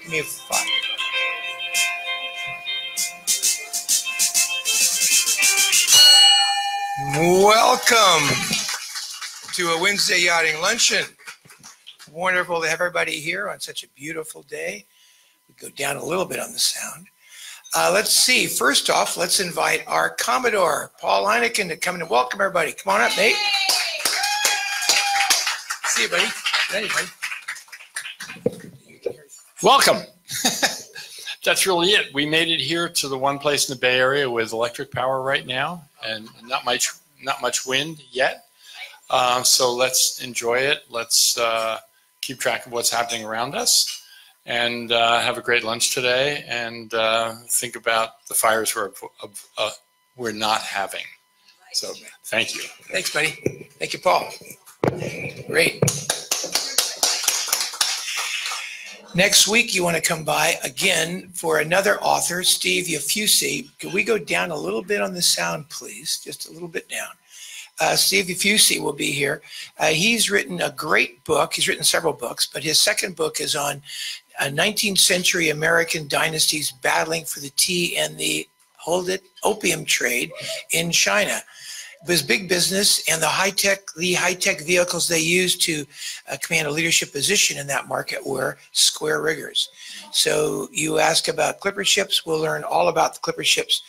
Give me a 5. Welcome to a Wednesday yachting luncheon. Wonderful to have everybody here on such a beautiful day. We go down a little bit on the sound. Let's see. First off, let's invite our Commodore, Paul Heineken, to come and welcome everybody. Come on up, Nate. See you, buddy. Ready, buddy. Welcome. That's really it. We made it here to the one place in the Bay Area with electric power right now, and not much wind yet. So let's enjoy it. Let's keep track of what's happening around us, and have a great lunch today, and think about the fires we're not having. So thank you. Thanks, buddy. Thank you, Paul. Great. Next week, you want to come by again for another author, Steve Yafusi. Could we go down a little bit on the sound, please? Just a little bit down. Steve Yafusi will be here. He's written a great book. He's written several books, but his second book is on 19th century American dynasties battling for the tea and the, hold it, opium trade in China. It was big business, and the high-tech vehicles they used to command a leadership position in that market were square riggers. So you ask about clipper ships, we'll learn all about the clipper ships.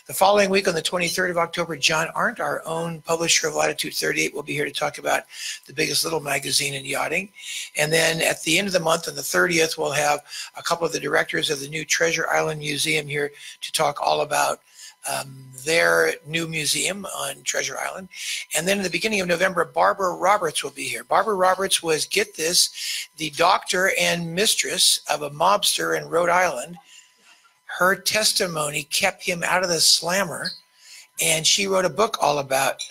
The following week, on the 23rd of October, John Arndt, our own publisher of Latitude 38, will be here to talk about the biggest little magazine in yachting. And then at the end of the month, on the 30th, we'll have a couple of the directors of the new Treasure Island Museum here to talk all about their new museum on Treasure Island. And then in the beginning of November, Barbara Roberts will be here. Barbara Roberts was, get this, the doctor and mistress of a mobster in Rhode Island. Her testimony kept him out of the slammer, and she wrote a book all about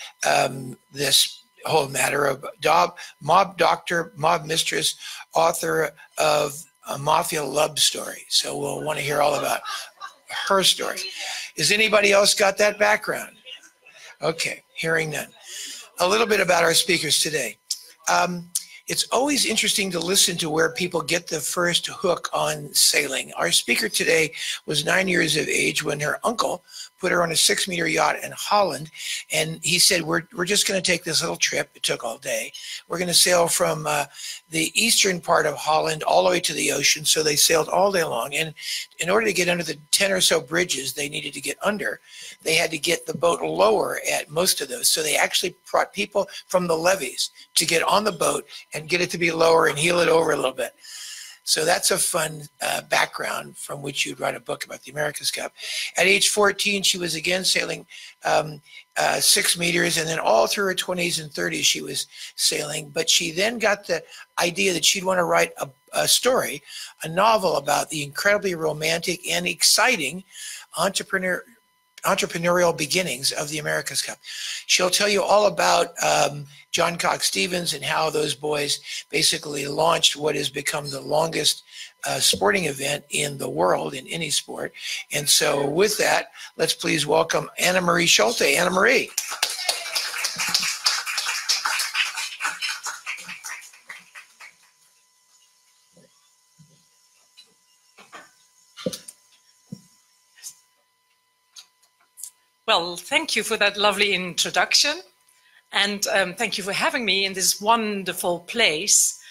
this whole matter of mob doctor, mob mistress, author of a mafia love story. So we'll want to hear all about her story. Has anybody else got that background? Okay, hearing none. A little bit about our speakers today. It's always interesting to listen to where people get the first hook on sailing. Our speaker today was 9 years of age when her uncle put her on a 6-meter yacht in Holland, and he said, we're just going to take this little trip. It took all day. We're going to sail from the eastern part of Holland all the way to the ocean. So they sailed all day long, and in order to get under the 10 or so bridges they needed to get under, they had to get the boat lower at most of those. So they actually brought people from the levees to get on the boat and get it to be lower and heel it over a little bit. So that's a fun background from which you'd write a book about the America's Cup. At age 14, she was again sailing 6 meters, and then all through her 20s and 30s she was sailing. But she then got the idea that she'd want to write a story, a novel about the incredibly romantic and exciting entrepreneurial beginnings of the America's Cup. She'll tell you all about John Cox Stevens and how those boys basically launched what has become the longest sporting event in the world in any sport. And so with that, let's please welcome Annemarie Scholte. Annemarie. Well, thank you for that lovely introduction. And thank you for having me in this wonderful place.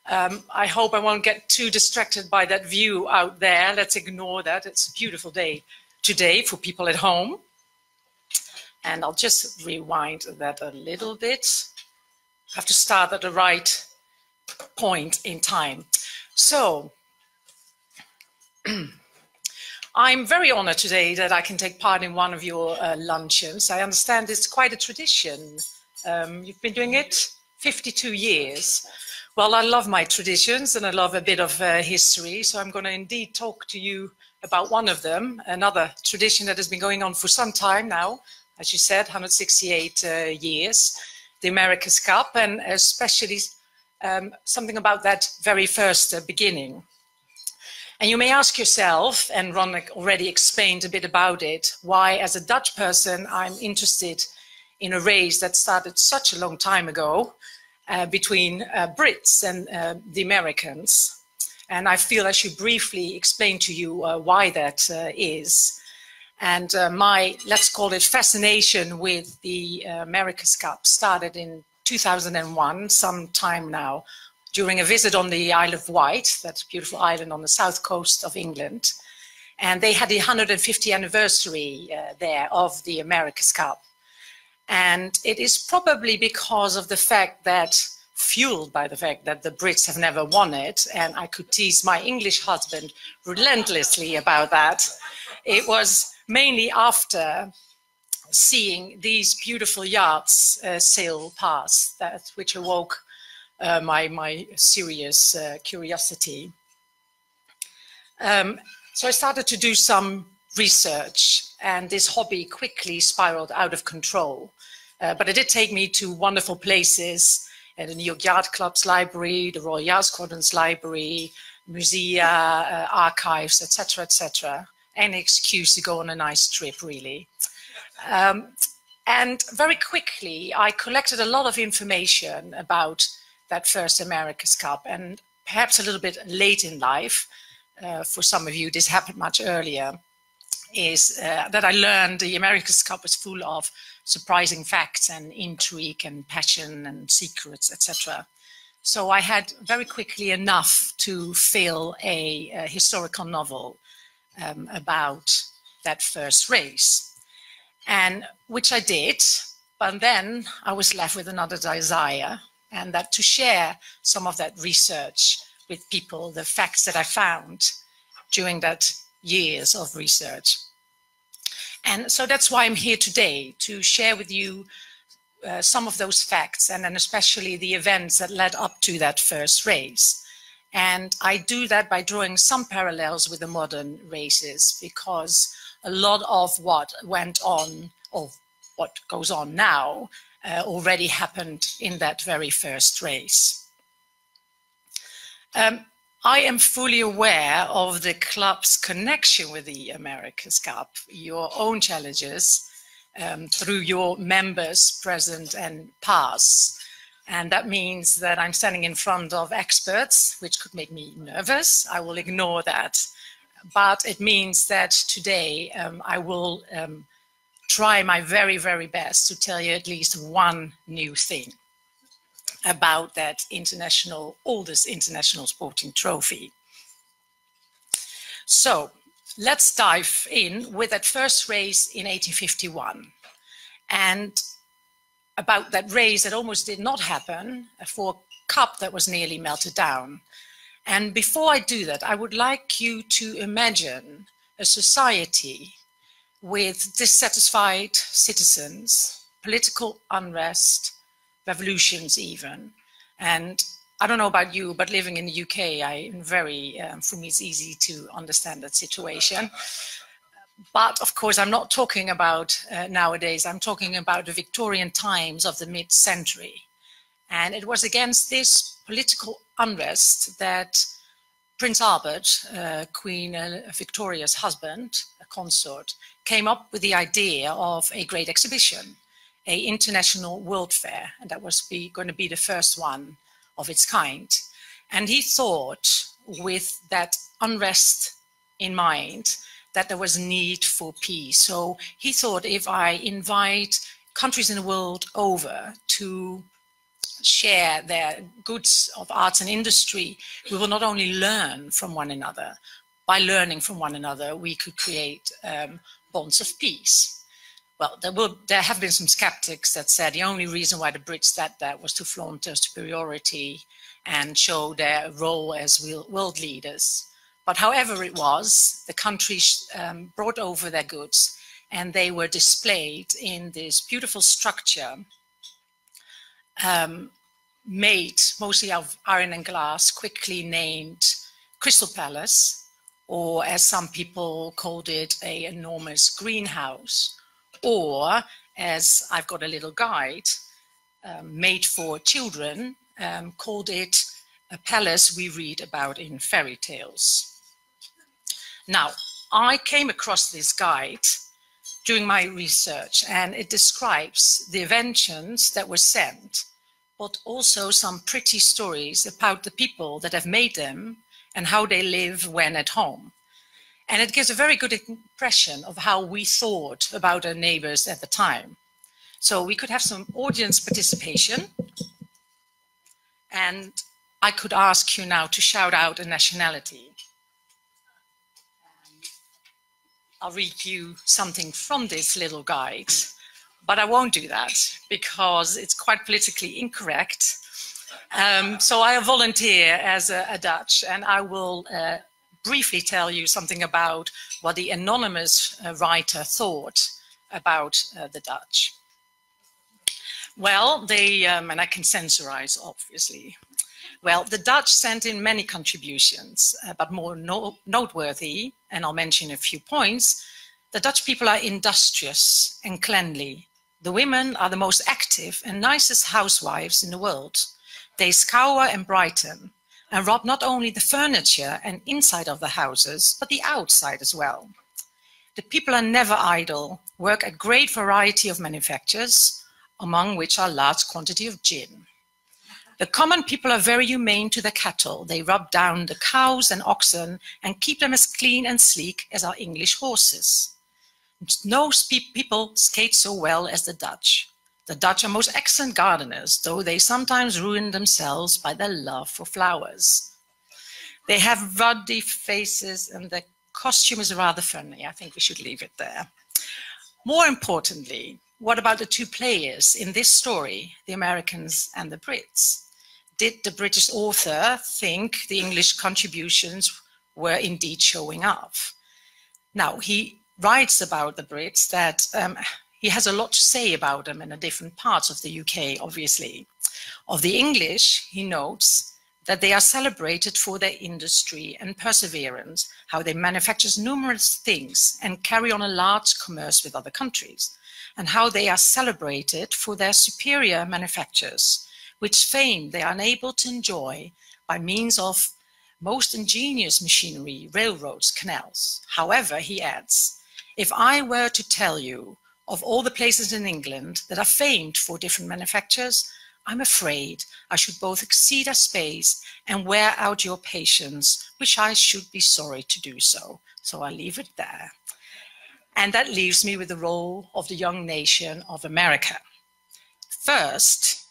I hope I won't get too distracted by that view out there. Let's ignore that. It's a beautiful day today for people at home. And I'll just rewind that a little bit. I have to start at the right point in time. So, I'm very honored today that I can take part in one of your luncheons. I understand it's quite a tradition. You've been doing it 52 years. Well, I love my traditions and I love a bit of history. So I'm going to indeed talk to you about one of them, another tradition that has been going on for some time now. As you said, 168 years, the America's Cup, and especially something about that very first beginning. And you may ask yourself, and Ron already explained a bit about it, why as a Dutch person I'm interested in a race that started such a long time ago between Brits and the Americans. And I feel I should briefly explain to you why that is. And my, let's call it, fascination with the America's Cup started in 2001, some time now, during a visit on the Isle of Wight, that beautiful island on the south coast of England. And they had the 150th anniversary there of the America's Cup. And it is probably because of the fact that, fueled by the fact that the Brits have never won it, and I could tease my English husband relentlessly about that. It was mainly after seeing these beautiful yachts sail past, which awoke my serious curiosity. So I started to do some research, and this hobby quickly spiraled out of control. But it did take me to wonderful places, the New York Yacht Club's library, the Royal Yacht Squadron's library, musea, archives, etc., etc. Any excuse to go on a nice trip, really. And very quickly, I collected a lot of information about that first America's Cup, and perhaps a little bit late in life, for some of you, this happened much earlier, is that I learned the America's Cup was full of surprising facts and intrigue and passion and secrets, etc. So I had very quickly enough to fill a historical novel about that first race, and which I did, but then I was left with another desire, and that to share some of that research with people, the facts that I found during that years of research. And so that's why I'm here today, to share with you some of those facts, and then especially the events that led up to that first race. And I do that by drawing some parallels with the modern races, because a lot of what went on, or what goes on now, already happened in that very first race. I am fully aware of the club's connection with the America's Cup, your own challenges through your members present and past. And that means that I'm standing in front of experts, which could make me nervous. I will ignore that. But it means that today I will try my very, very best to tell you at least one new thing about that oldest international sporting trophy. So let's dive in with that first race in 1851, and about that race that almost did not happen, for a cup that was nearly melted down. And before I do that, I would like you to imagine a society with dissatisfied citizens, political unrest, revolutions even. And I don't know about you, but living in the UK, for me it's easy to understand that situation. But of course, I'm not talking about nowadays, I'm talking about the Victorian times of the mid-century. And it was against this political unrest that Prince Albert, Queen Victoria's husband, a consort, came up with the idea of a great exhibition, an international world fair, and that was going to be the first one of its kind. And he thought, with that unrest in mind, that there was need for peace. So he thought, if I invite countries in the world over to share their goods of arts and industry, we will not only learn from one another. By learning from one another, we could create bonds of peace. Well, there have been some skeptics that said the only reason why the Brits did that was to flaunt their superiority and show their role as world leaders. But however it was, the countries brought over their goods, and they were displayed in this beautiful structure made mostly of iron and glass, quickly named Crystal Palace, or as some people called it, an enormous greenhouse, or as I've got a little guide made for children, called it a palace we read about in fairy tales. Now, I came across this guide during my research, and it describes the inventions that were sent, but also some pretty stories about the people that have made them and how they live when at home. And it gives a very good impression of how we thought about our neighbors at the time. So we could have some audience participation, and I could ask you now to shout out a nationality. I'll read you something from this little guide, but I won't do that because it's quite politically incorrect. So I volunteer as a Dutch, and I will briefly tell you something about what the anonymous writer thought about the Dutch. Well, and I can censorize, obviously. Well, the Dutch sent in many contributions, but more noteworthy, and I'll mention a few points, the Dutch people are industrious and cleanly. The women are the most active and nicest housewives in the world. They scour and brighten and rub not only the furniture and inside of the houses, but the outside as well. The people are never idle, work a great variety of manufactures, among which are large quantity of gin. The common people are very humane to the cattle. They rub down the cows and oxen and keep them as clean and sleek as our English horses. No people skate so well as the Dutch. The Dutch are most excellent gardeners, though they sometimes ruin themselves by their love for flowers. They have ruddy faces and their costume is rather funny. I think we should leave it there. More importantly, what about the two players in this story, the Americans and the Brits? Did the British author think the English contributions were indeed showing off? Now, he writes about the Brits that he has a lot to say about them in the different parts of the UK, obviously. Of the English, he notes that they are celebrated for their industry and perseverance, how they manufacture numerous things and carry on a large commerce with other countries, and how they are celebrated for their superior manufactures, which fame they are unable to enjoy by means of most ingenious machinery, railroads, canals. However, he adds, if I were to tell you of all the places in England that are famed for different manufactures, I'm afraid I should both exceed our space and wear out your patience, which I should be sorry to do so. So I'll leave it there. And that leaves me with the role of the young nation of America. First,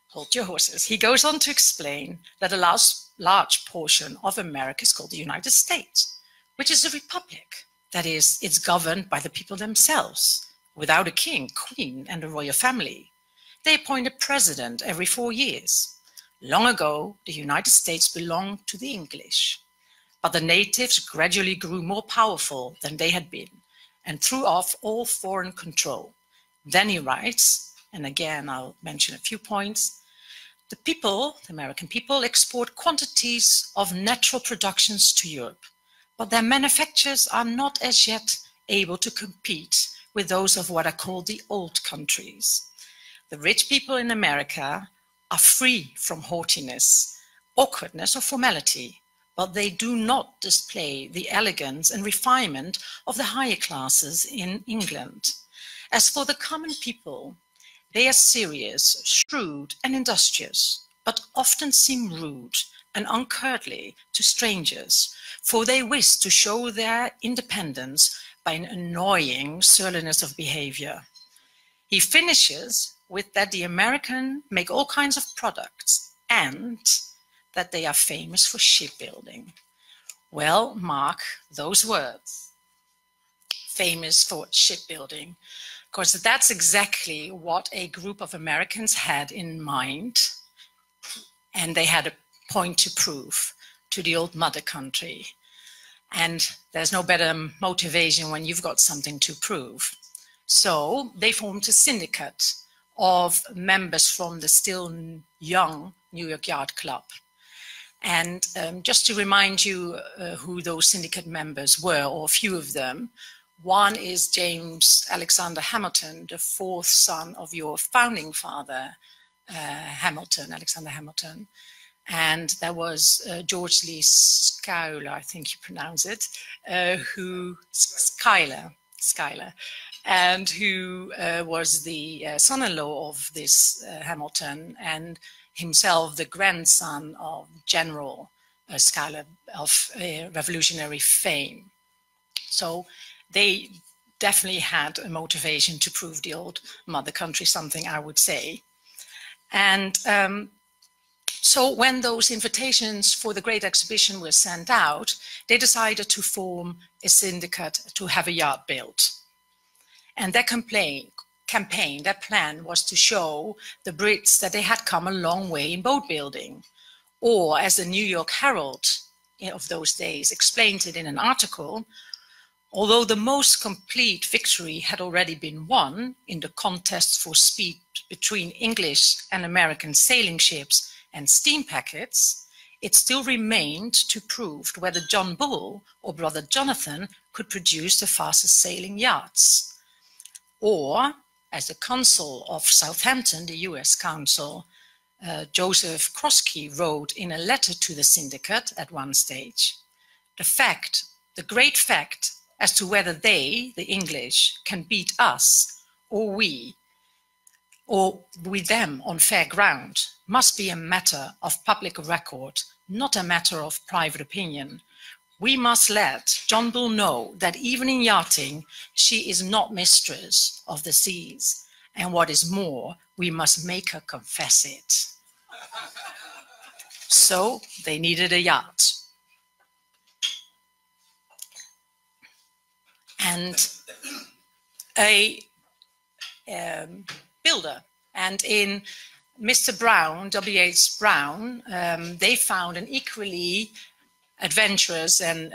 hold your horses. He goes on to explain that a large portion of America is called the United States, which is a republic. That is, it's governed by the people themselves, without a king, queen, and a royal family. They appoint a president every 4 years. Long ago, the United States belonged to the English, but the natives gradually grew more powerful than they had been and threw off all foreign control. Then he writes, and again I'll mention a few points, the people, the American people, export quantities of natural productions to Europe, but their manufactures are not as yet able to compete with those of what are called the old countries. The rich people in America are free from haughtiness, awkwardness, or formality, but they do not display the elegance and refinement of the higher classes in England. As for the common people, they are serious, shrewd, and industrious, but often seem rude, and uncourtly to strangers, for they wished to show their independence by an annoying surliness of behavior. He finishes with that the American make all kinds of products and that they are famous for shipbuilding. Well, mark those words, famous for shipbuilding, because that's exactly what a group of Americans had in mind, and they had a point to prove to the old mother country. And there's no better motivation when you've got something to prove. So they formed a syndicate of members from the still young New York Yacht Club. And just to remind you who those syndicate members were, or a few of them, one is James Alexander Hamilton, the fourth son of your founding father, Alexander Hamilton. And there was George Lee Schuyler, I think you pronounce it, Schuyler, and who was the son-in-law of this Hamilton, and himself the grandson of General Schuyler of revolutionary fame. So they definitely had a motivation to prove the old mother country something, I would say. And so when those invitations for the Great Exhibition were sent out, they decided to form a syndicate to have a yacht built. And their campaign, their plan was to show the Brits that they had come a long way in boat building. Or as the New York Herald of those days explained it in an article, although the most complete victory had already been won in the contest for speed between English and American sailing ships and steam packets, it still remained to prove whether John Bull or Brother Jonathan could produce the fastest sailing yachts. Or, as the consul of Southampton, the US consul, Joseph Kroski, wrote in a letter to the syndicate at one stage, the great fact as to whether they, the English, can beat us or we them on fair ground must be a matter of public record, not a matter of private opinion. We must let John Bull know that even in yachting, she is not mistress of the seas. And what is more, we must make her confess it. So they needed a yacht. And a builder. And in Mr. Brown, W.H. Brown, they found an equally adventurous and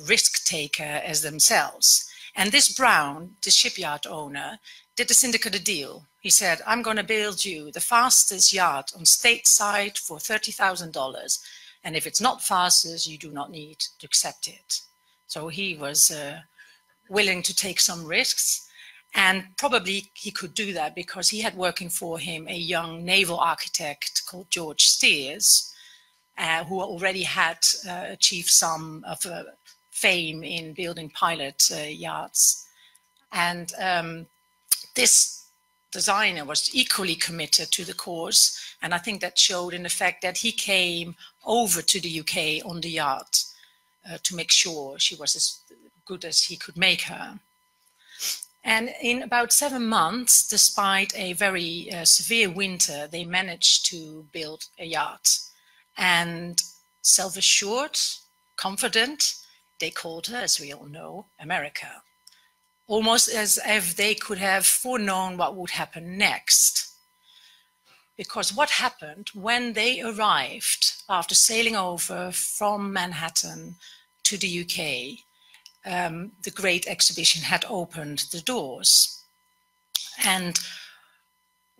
risk taker as themselves. And this Brown, the shipyard owner, did the syndicate a deal. He said, I'm going to build you the fastest yacht on stateside for $30,000. And if it's not fastest, you do not need to accept it. So he was willing to take some risks. And probably he could do that because he had working for him a young naval architect called George Steers, who already had achieved some of fame in building pilot yachts. And this designer was equally committed to the cause. And I think that showed in the fact that he came over to the UK on the yacht to make sure she was as good as he could make her. And in about 7 months, despite a very severe winter, they managed to build a yacht. And self-assured, confident, they called her, as we all know, America. Almost as if they could have foreknown what would happen next. Because what happened when they arrived after sailing over from Manhattan to the UK, the Great Exhibition had opened the doors. And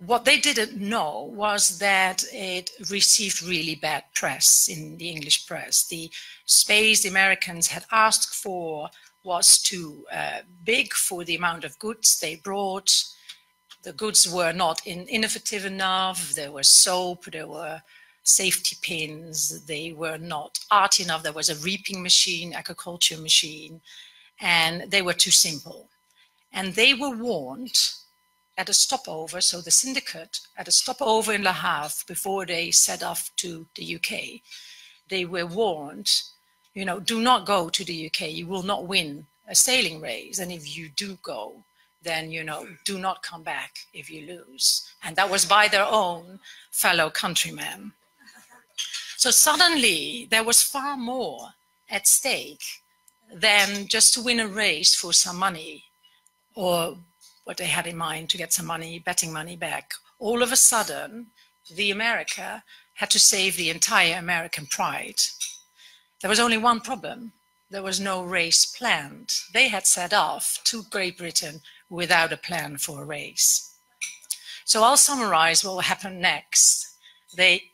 what they didn't know was that it received really bad press in the English press. The space the Americans had asked for was too big for the amount of goods they brought. The goods were not innovative enough. There was soap, there were safety pins, they were not arty enough. There was a reaping machine, agriculture machine, and they were too simple. And they were warned at a stopover, so the syndicate at a stopover in Le Havre before they set off to the UK, they were warned, you know, do not go to the UK, you will not win a sailing race. And if you do go, then, you know, do not come back if you lose. And that was by their own fellow countrymen. So suddenly there was far more at stake than just to win a race for some money, or what they had in mind to get some money, betting money back. All of a sudden, the America had to save the entire American pride. There was only one problem. There was no race planned. They had set off to Great Britain without a plan for a race. So I'll summarize what will happen next. They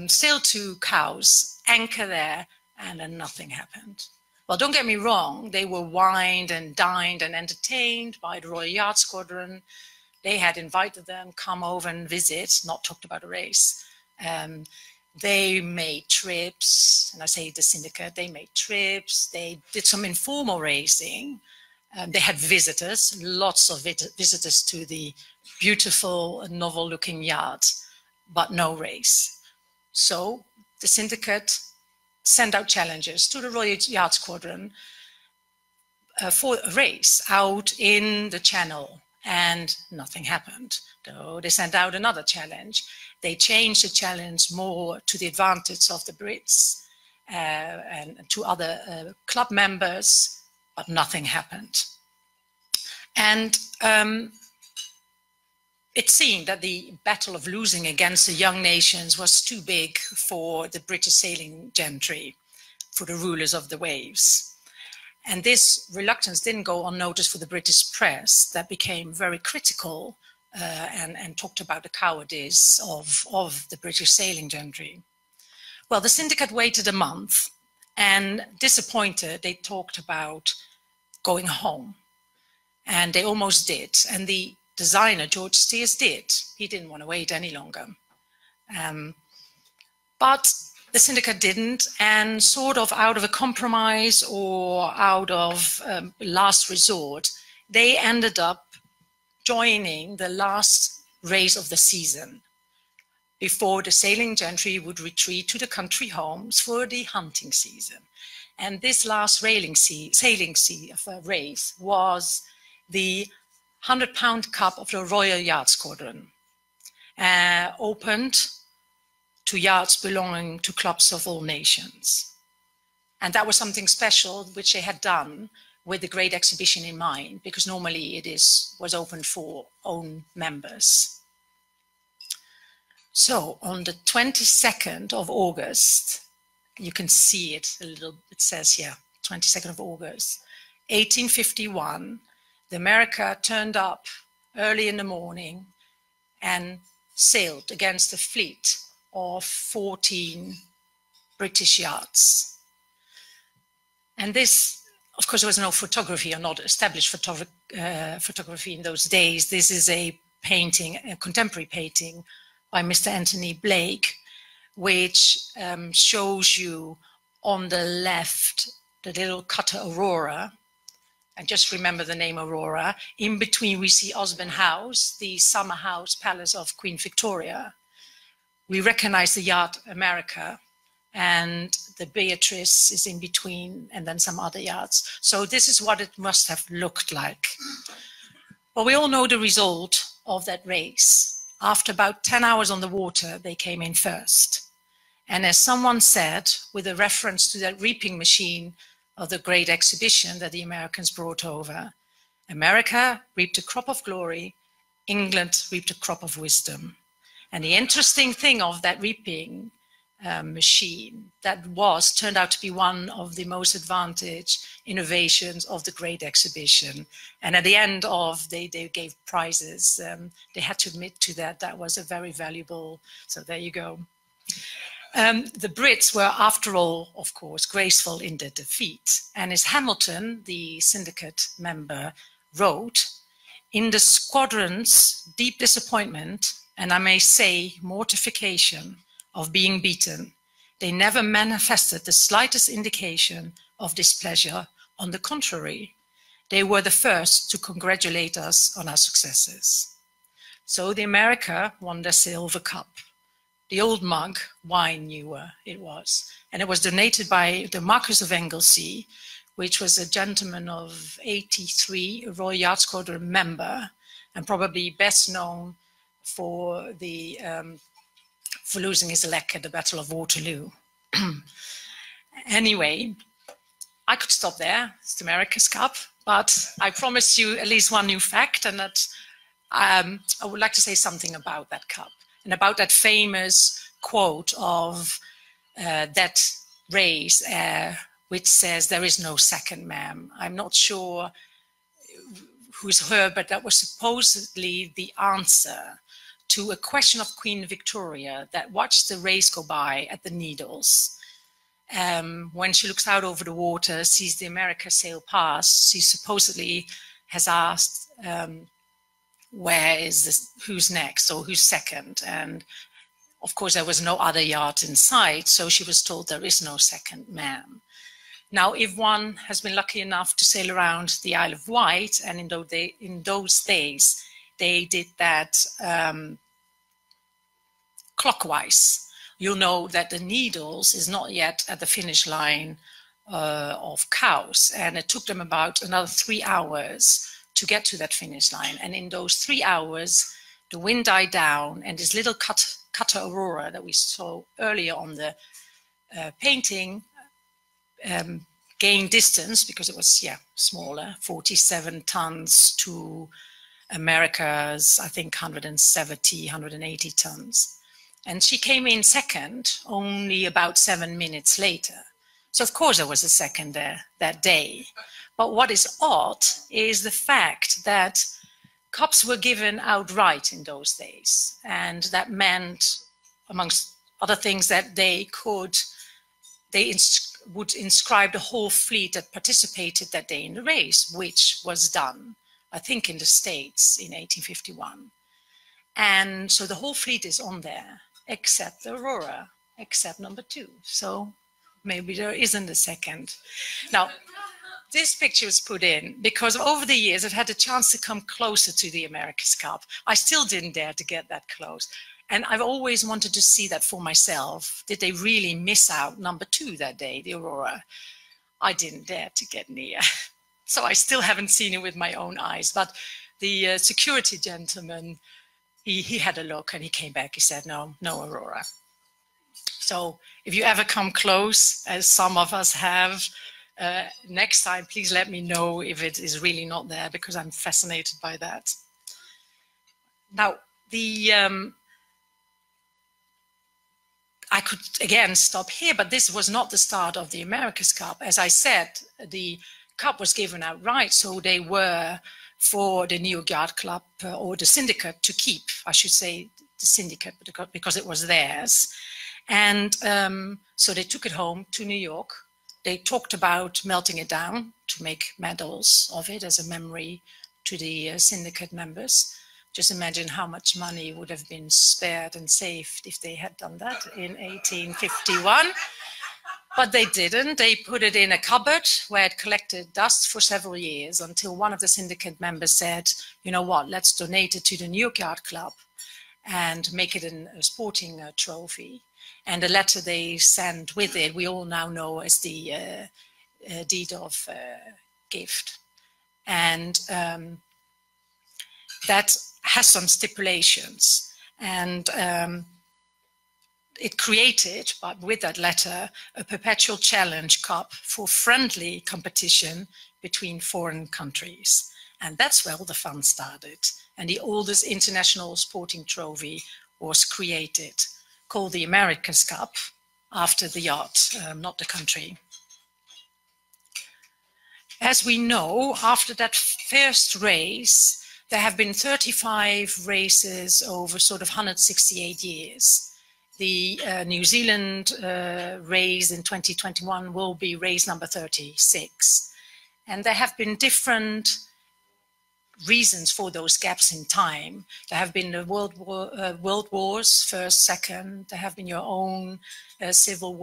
sailed to Cowes, anchor there, and then nothing happened. Well, don't get me wrong, they were wined and dined and entertained by the Royal Yacht Squadron. They had invited them, come over and visit, not talked about a race. They made trips, and I say the syndicate, they made trips, they did some informal racing. They had visitors, lots of visitors to the beautiful, novel-looking yacht, but no race. So the syndicate sent out challengers to the Royal Yacht Squadron for a race out in the Channel, and nothing happened. So they sent out another challenge. They changed the challenge more to the advantage of the Brits and to other club members, but nothing happened. And it seemed that the battle of losing against the young nations was too big for the British sailing gentry, for the rulers of the waves. And this reluctance didn't go unnoticed for the British press, that became very critical and talked about the cowardice of the British sailing gentry. Well, the syndicate waited a month, and disappointed, they talked about going home. And they almost did. And the designer, George Steers, did. He didn't want to wait any longer. But the syndicate didn't, and sort of out of a compromise or out of last resort, they ended up joining the last race of the season before the sailing gentry would retreat to the country homes for the hunting season. And this last sailing race was the 100-pound Cup of the Royal Yacht Squadron, opened to yachts belonging to clubs of all nations. And that was something special which they had done with the Great Exhibition in mind, because normally it was open for own members. So on the 22nd of August, you can see it a little, it says here, 22nd of August, 1851, the America turned up early in the morning and sailed against a fleet of 14 British yachts. And this, of course, there was no photography or not established photography in those days. This is a painting, a contemporary painting by Mr. Anthony Blake, which shows you on the left the little cutter Aurora. And just remember the name Aurora. In between we see Osborne House, the summer house palace of Queen Victoria. We recognize the yacht America, and the Beatrice is in between, and then some other yachts. So this is what it must have looked like. Well, we all know the result of that race. After about 10 hours on the water, they came in first. And as someone said, with a reference to that reaping machine of the Great Exhibition that the Americans brought over, America reaped a crop of glory, England reaped a crop of wisdom. And the interesting thing of that reaping machine, that turned out to be one of the most advantaged innovations of the Great Exhibition. And at the end of, they gave prizes. They had to admit to that. That was a very valuable, so there you go. The Brits were, after all, of course, graceful in their defeat. And as Hamilton, the syndicate member, wrote, in the squadron's deep disappointment, and I may say mortification of being beaten, they never manifested the slightest indication of displeasure. On the contrary, they were the first to congratulate us on our successes. So the America won the Silver Cup. the old mug, wine newer it was. And it was donated by the Marquis of Anglesey, which was a gentleman of 83, a Royal Yacht Squadron member, and probably best known for losing his leg at the Battle of Waterloo. Anyway, I could stop there. It's the America's Cup, but I promised you at least one new fact, and that I would like to say something about that cup and about that famous quote of that race, which says, "There is no second, ma'am." I'm not sure who's her, but that was supposedly the answer to a question of Queen Victoria that watched the race go by at the Needles. When she looks out over the water, sees the America sail past, she supposedly has asked, where is this, who's next or who's second? And of course there was no other yacht in sight, so she was told there is no second, ma'am. Now, if one has been lucky enough to sail around the Isle of Wight, and in those days they did that clockwise, you'll know that the Needles is not yet at the finish line of Cowes, and it took them about another 3 hours to get to that finish line. And in those 3 hours, the wind died down, and this little cutter Aurora that we saw earlier on the painting gained distance because it was smaller, 47 tons to America's, I think, 170, 180 tons. And she came in second only about 7 minutes later. So of course there was a second there that day. But what is odd is the fact that cups were given outright in those days. And that meant, amongst other things, that they would inscribe the whole fleet that participated that day in the race, which was done, I think, in the States in 1851. And so the whole fleet is on there, except the Aurora, except number 2. So maybe there isn't a second. Now, this picture was put in because over the years I've had a chance to come closer to the America's Cup. I still didn't dare to get that close. And I've always wanted to see that for myself. Did they really miss out number 2 that day, the Aurora? I didn't dare to get near. So I still haven't seen it with my own eyes. But the security gentleman, he had a look and he came back. He said, no Aurora. So if you ever come close, as some of us have, next time, please let me know if it is really not there, because I'm fascinated by that. Now, I could again stop here, but this was not the start of the America's Cup. As I said, the cup was given outright, so they were for the New York Yacht Club or the syndicate to keep, I should say the syndicate, because it was theirs. And so they took it home to New York. They talked about melting it down to make medals of it as a memory to the syndicate members. Just imagine how much money would have been spared and saved if they had done that in 1851. But they didn't. They put it in a cupboard where it collected dust for several years until one of the syndicate members said, you know what, let's donate it to the New York Yacht Club and make it a sporting trophy. And the letter they sent with it, we all now know as the deed of gift. And that has some stipulations. And it created, but with that letter, a perpetual challenge cup for friendly competition between foreign countries. And that's where all the fun started. And the oldest international sporting trophy was created, called the America's Cup, after the yacht, not the country. As we know, after that first race, there have been 35 races over sort of 168 years. The New Zealand race in 2021 will be race number 36. And there have been different reasons for those gaps in time. There have been the world wars, first, second. There have been your own civil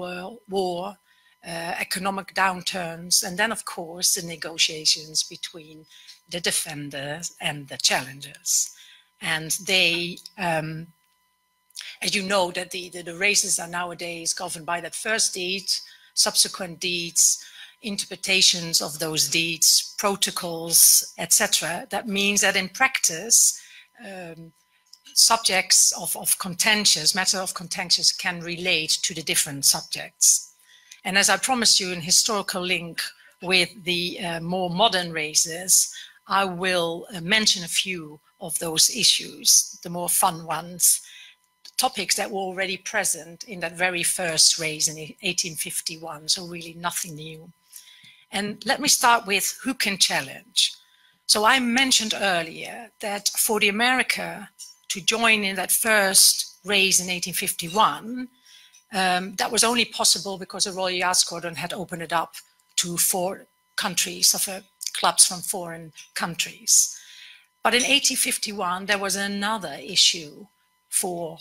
war, economic downturns, and then, of course, the negotiations between the defenders and the challengers. And they As you know, that the races are nowadays governed by that first deed, subsequent deeds, interpretations of those deeds, protocols, etc. That means that in practice, subjects of contentious, matter of contentious can relate to the different subjects. And as I promised you an historical link with the more modern races, I will mention a few of those issues, the more fun ones, topics that were already present in that very first race in 1851, so really nothing new. And let me start with who can challenge. So I mentioned earlier that for the America to join in that first race in 1851, that was only possible because the Royal Yacht Squadron had opened it up to 4 countries, of clubs from foreign countries. But in 1851, there was another issue for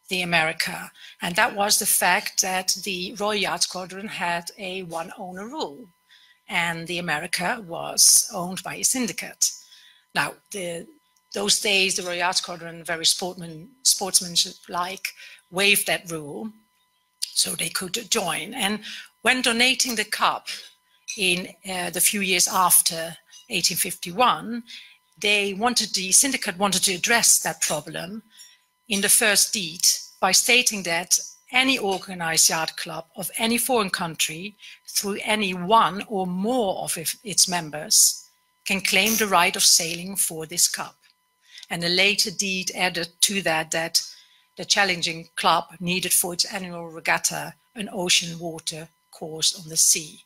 the America, and that was the fact that the Royal Yacht Squadron had a one-owner rule, and the America was owned by a syndicate. Now, those days, the Royal Yacht Squadron, very sportsmanship-like, waived that rule, so they could join. And when donating the cup in the few years after 1851, the syndicate wanted to address that problem in the first deed by stating that any organized yacht club of any foreign country through any one or more of its members can claim the right of sailing for this cup. And a later deed added to that the challenging club needed for its annual regatta an ocean water course on the sea.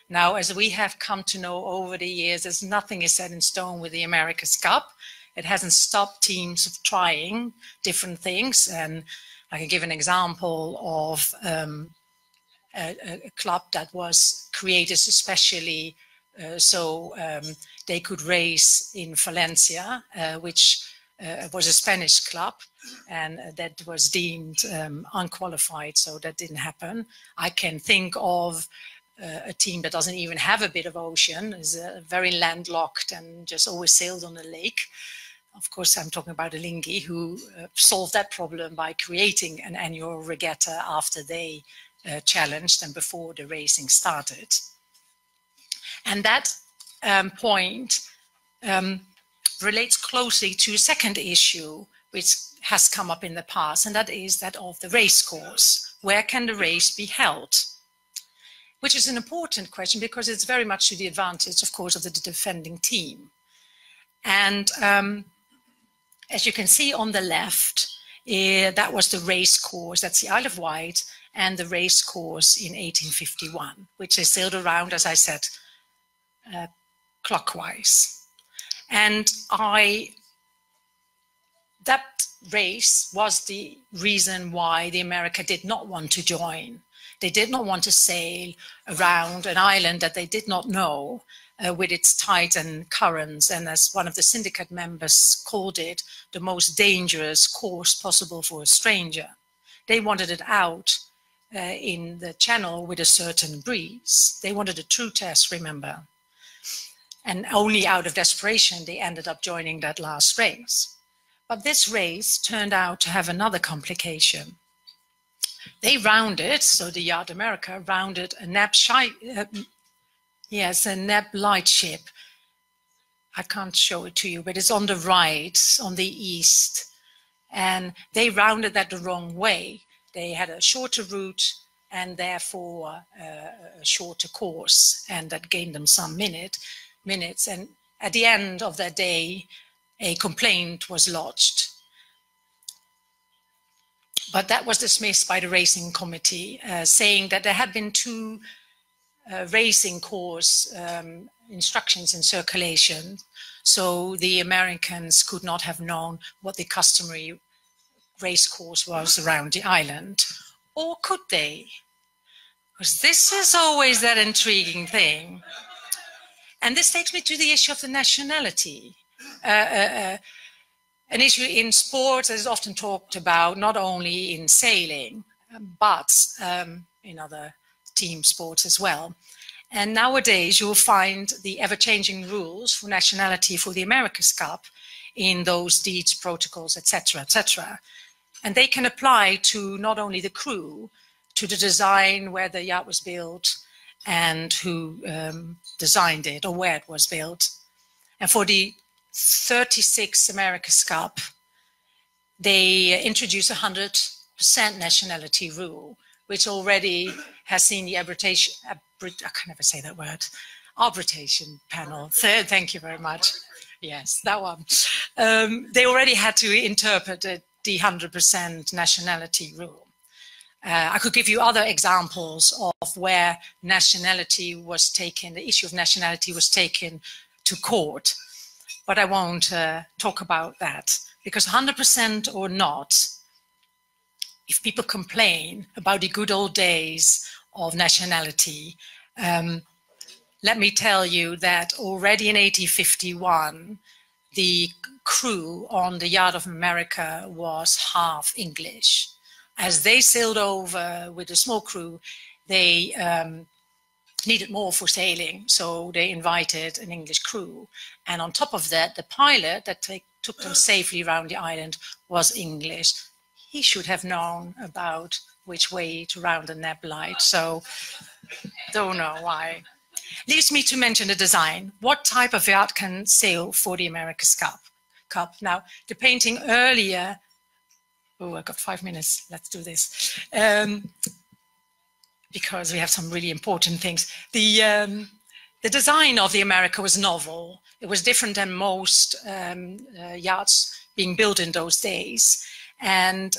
Now, as we have come to know over the years, there's nothing is set in stone with the America's Cup. It hasn't stopped teams of trying different things. And I can give an example of a club that was created especially so they could race in Valencia, which was a Spanish club, and that was deemed unqualified, so that didn't happen. I can think of a team that doesn't even have a bit of ocean, is very landlocked and just always sailed on the lake. Of course, I'm talking about Alinghi, who solved that problem by creating an annual regatta after they challenged and before the racing started. And that point relates closely to a second issue, which has come up in the past, and that is that of the race course. Where can the race be held? Which is an important question because it's very much to the advantage, of course, of the defending team. And as you can see on the left, that was the race course, that's the Isle of Wight, and the race course in 1851, which is sailed around, as I said, clockwise. And that race was the reason why the America did not want to join. They did not want to sail around an island that they did not know with its tides and currents, and as one of the syndicate members called it, the most dangerous course possible for a stranger. They wanted it out in the channel with a certain breeze. They wanted a true test, remember. And only out of desperation, they ended up joining that last race. But this race turned out to have another complication. They rounded, so the Yacht America rounded a Neb lightship. I can't show it to you, but it's on the right, on the east. And they rounded that the wrong way. They had a shorter route and therefore a shorter course, and that gained them some minutes. And at the end of that day, a complaint was lodged. But that was dismissed by the racing committee, saying that there had been 2 racing course instructions in circulation, so the Americans could not have known what the customary race course was around the island. Or could they? Because this is always that intriguing thing. And this takes me to the issue of the nationality. An issue in sports that is often talked about, not only in sailing, but in other team sports as well. And nowadays you'll find the ever-changing rules for nationality for the America's Cup in those deeds, protocols, etc., etc. And they can apply to not only the crew, to the design, where the yacht was built, and who designed it or where it was built. And for the 36 America's Cup, they introduced 100% nationality rule, which already has seen the arbitration, I can never say that word, arbitration panel. Thank you very much. Yes, that one. They already had to interpret the 100% nationality rule. I could give you other examples of where nationality was taken, the issue of nationality was taken to court, but I won't talk about that, because 100% or not, if people complain about the good old days of nationality, let me tell you that already in 1851, the crew on the Yacht of America was half English. As they sailed over with a small crew, they needed more for sailing, so they invited an English crew. And on top of that, the pilot that took them safely around the island was English. He should have known about which way to round the neb light, so don't know why. Leaves me to mention the design. What type of yacht can sail for the America's Cup? Now, the painting earlier, oh, I've got 5 minutes, let's do this. Because we have some really important things. The design of the America was novel. It was different than most yachts being built in those days. And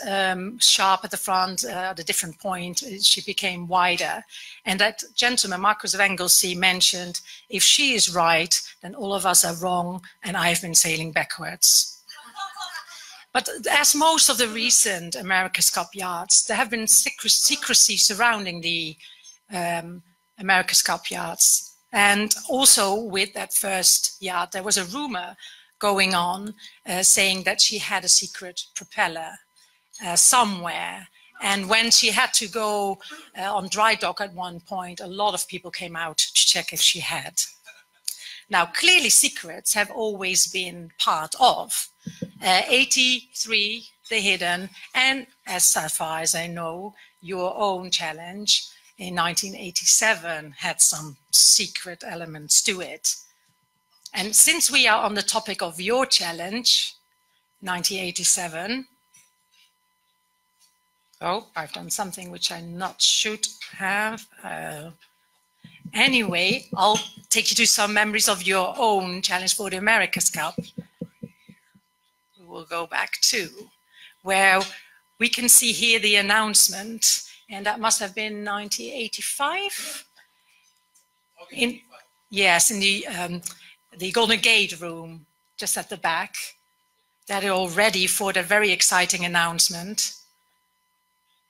sharp at the front, at a different point, she became wider. And that gentleman, Marcus of Anglesey, mentioned, if she is right, then all of us are wrong, and I've been sailing backwards. But as most of the recent America's Cup yachts, there have been secrecy surrounding the America's Cup yachts. And also with that first yacht, there was a rumor going on saying that she had a secret propeller somewhere. And when she had to go on dry dock at one point, a lot of people came out to check if she had. Now, clearly secrets have always been part of 83, the hidden, and as far as I know, your own challenge in 1987 had some secret elements to it. And since we are on the topic of your challenge, 1987, oh, I've done something which I not should have. Anyway, I'll take you to some memories of your own challenge for the America's Cup. We'll go back to where we can see here the announcement, and that must have been 1985. Yes, in the Golden Gate room, just at the back. That are all ready for the very exciting announcement.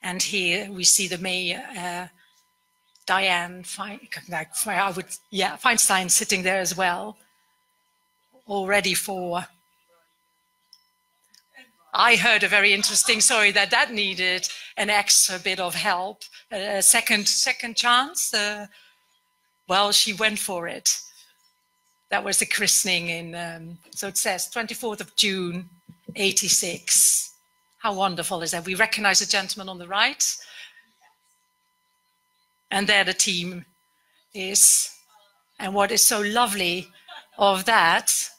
And here we see the mayor, Diane Feinstein sitting there as well, all ready for. I heard a very interesting story that needed an extra bit of help, a second chance. Well, she went for it. That was the christening in, so it says 24th of June, 86. How wonderful is that? We recognize the gentleman on the right. And there the team is. And what is so lovely of that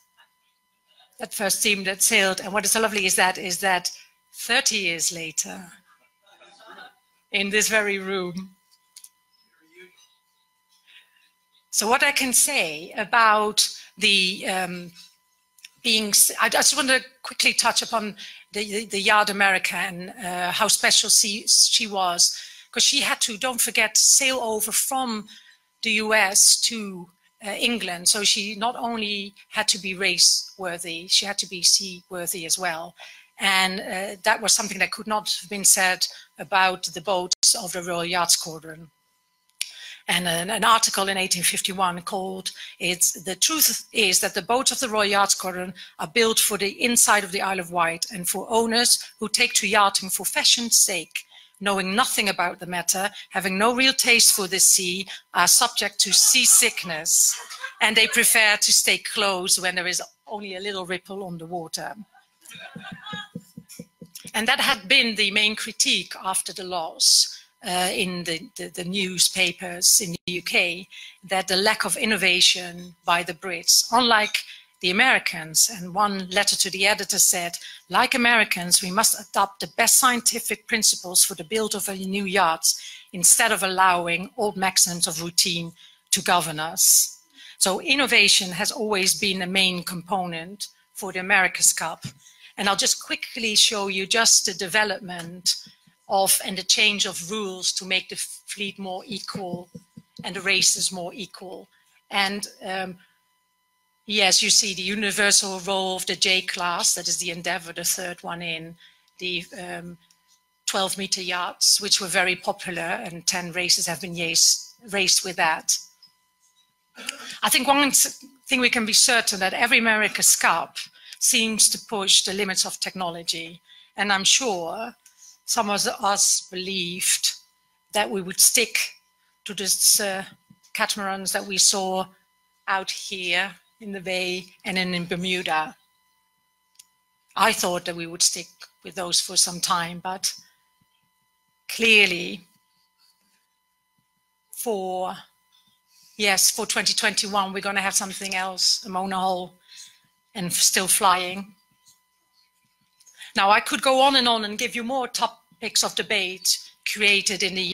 first team that sailed, and what is so lovely is that 30 years later, in this very room. So what I can say about the I just want to quickly touch upon the Yacht America and how special she was, because she had to, don't forget, sail over from the US to England. So she not only had to be race worthy, she had to be sea worthy as well. And that was something that could not have been said about the boats of the Royal Yacht Squadron. And an article in 1851 called, "The truth is that the boats of the Royal Yacht Squadron are built for the inside of the Isle of Wight and for owners who take to yachting for fashion's sake, knowing nothing about the matter, having no real taste for the sea, are subject to seasickness, and they prefer to stay close when there is only a little ripple on the water." And that had been the main critique after the loss in the newspapers in the UK, that the lack of innovation by the Brits, unlike the Americans. And one letter to the editor said, like Americans, we must adopt the best scientific principles for the build of new yachts instead of allowing old maxims of routine to govern us. So innovation has always been a main component for the America's Cup. And I'll just quickly show you just the development of and the change of rules to make the fleet more equal and the races more equal. And yes, you see the universal role of the J class, that is the Endeavour, the third one in, the 12-meter yachts, which were very popular, and 10 races have been raced with that. I think one thing we can be certain that every America's Cup seems to push the limits of technology. And I'm sure some of us believed that we would stick to this catamarans that we saw out here in the bay and in Bermuda. I thought that we would stick with those for some time, but clearly for 2021, we're going to have something else, a monohull and still flying. Now, I could go on and give you more topics of debate created in the,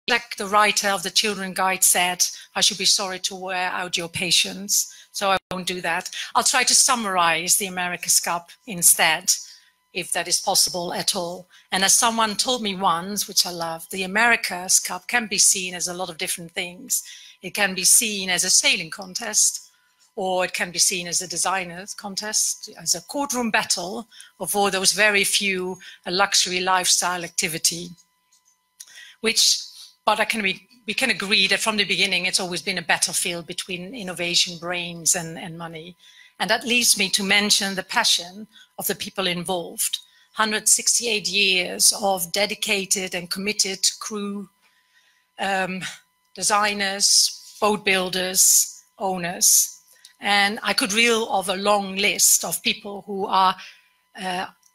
like the writer of the Children's Guide said, I should be sorry to wear out your patience, so I won't do that. I'll try to summarize the America's Cup instead, if that is possible at all. And as someone told me once, which I love, the America's Cup can be seen as a lot of different things. It can be seen as a sailing contest, or it can be seen as a designer's contest, as a courtroom battle, or for those very few, a luxury lifestyle activity. But we can agree that from the beginning, it's always been a battlefield between innovation, brains, and money. And that leads me to mention the passion of the people involved. 168 years of dedicated and committed crew, designers, boat builders, owners. And I could reel off a long list of people who are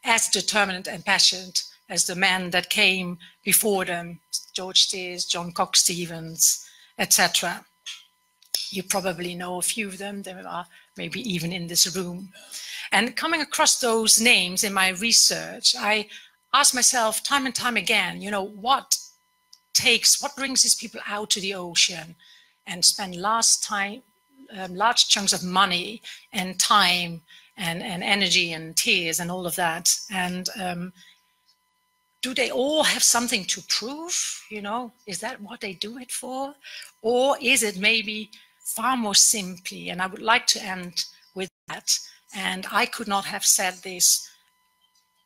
as determined and passionate as the men that came before them, George Steers, John Cox-Stevens, etc. You probably know a few of them. There are maybe even in this room. And coming across those names in my research, I asked myself time and time again, you know, what brings these people out to the ocean and spend large chunks of money and time and energy and tears and all of that. And do they all have something to prove? You know, is that what they do it for? Or is it maybe far more simply, and I would like to end with that, and I could not have said this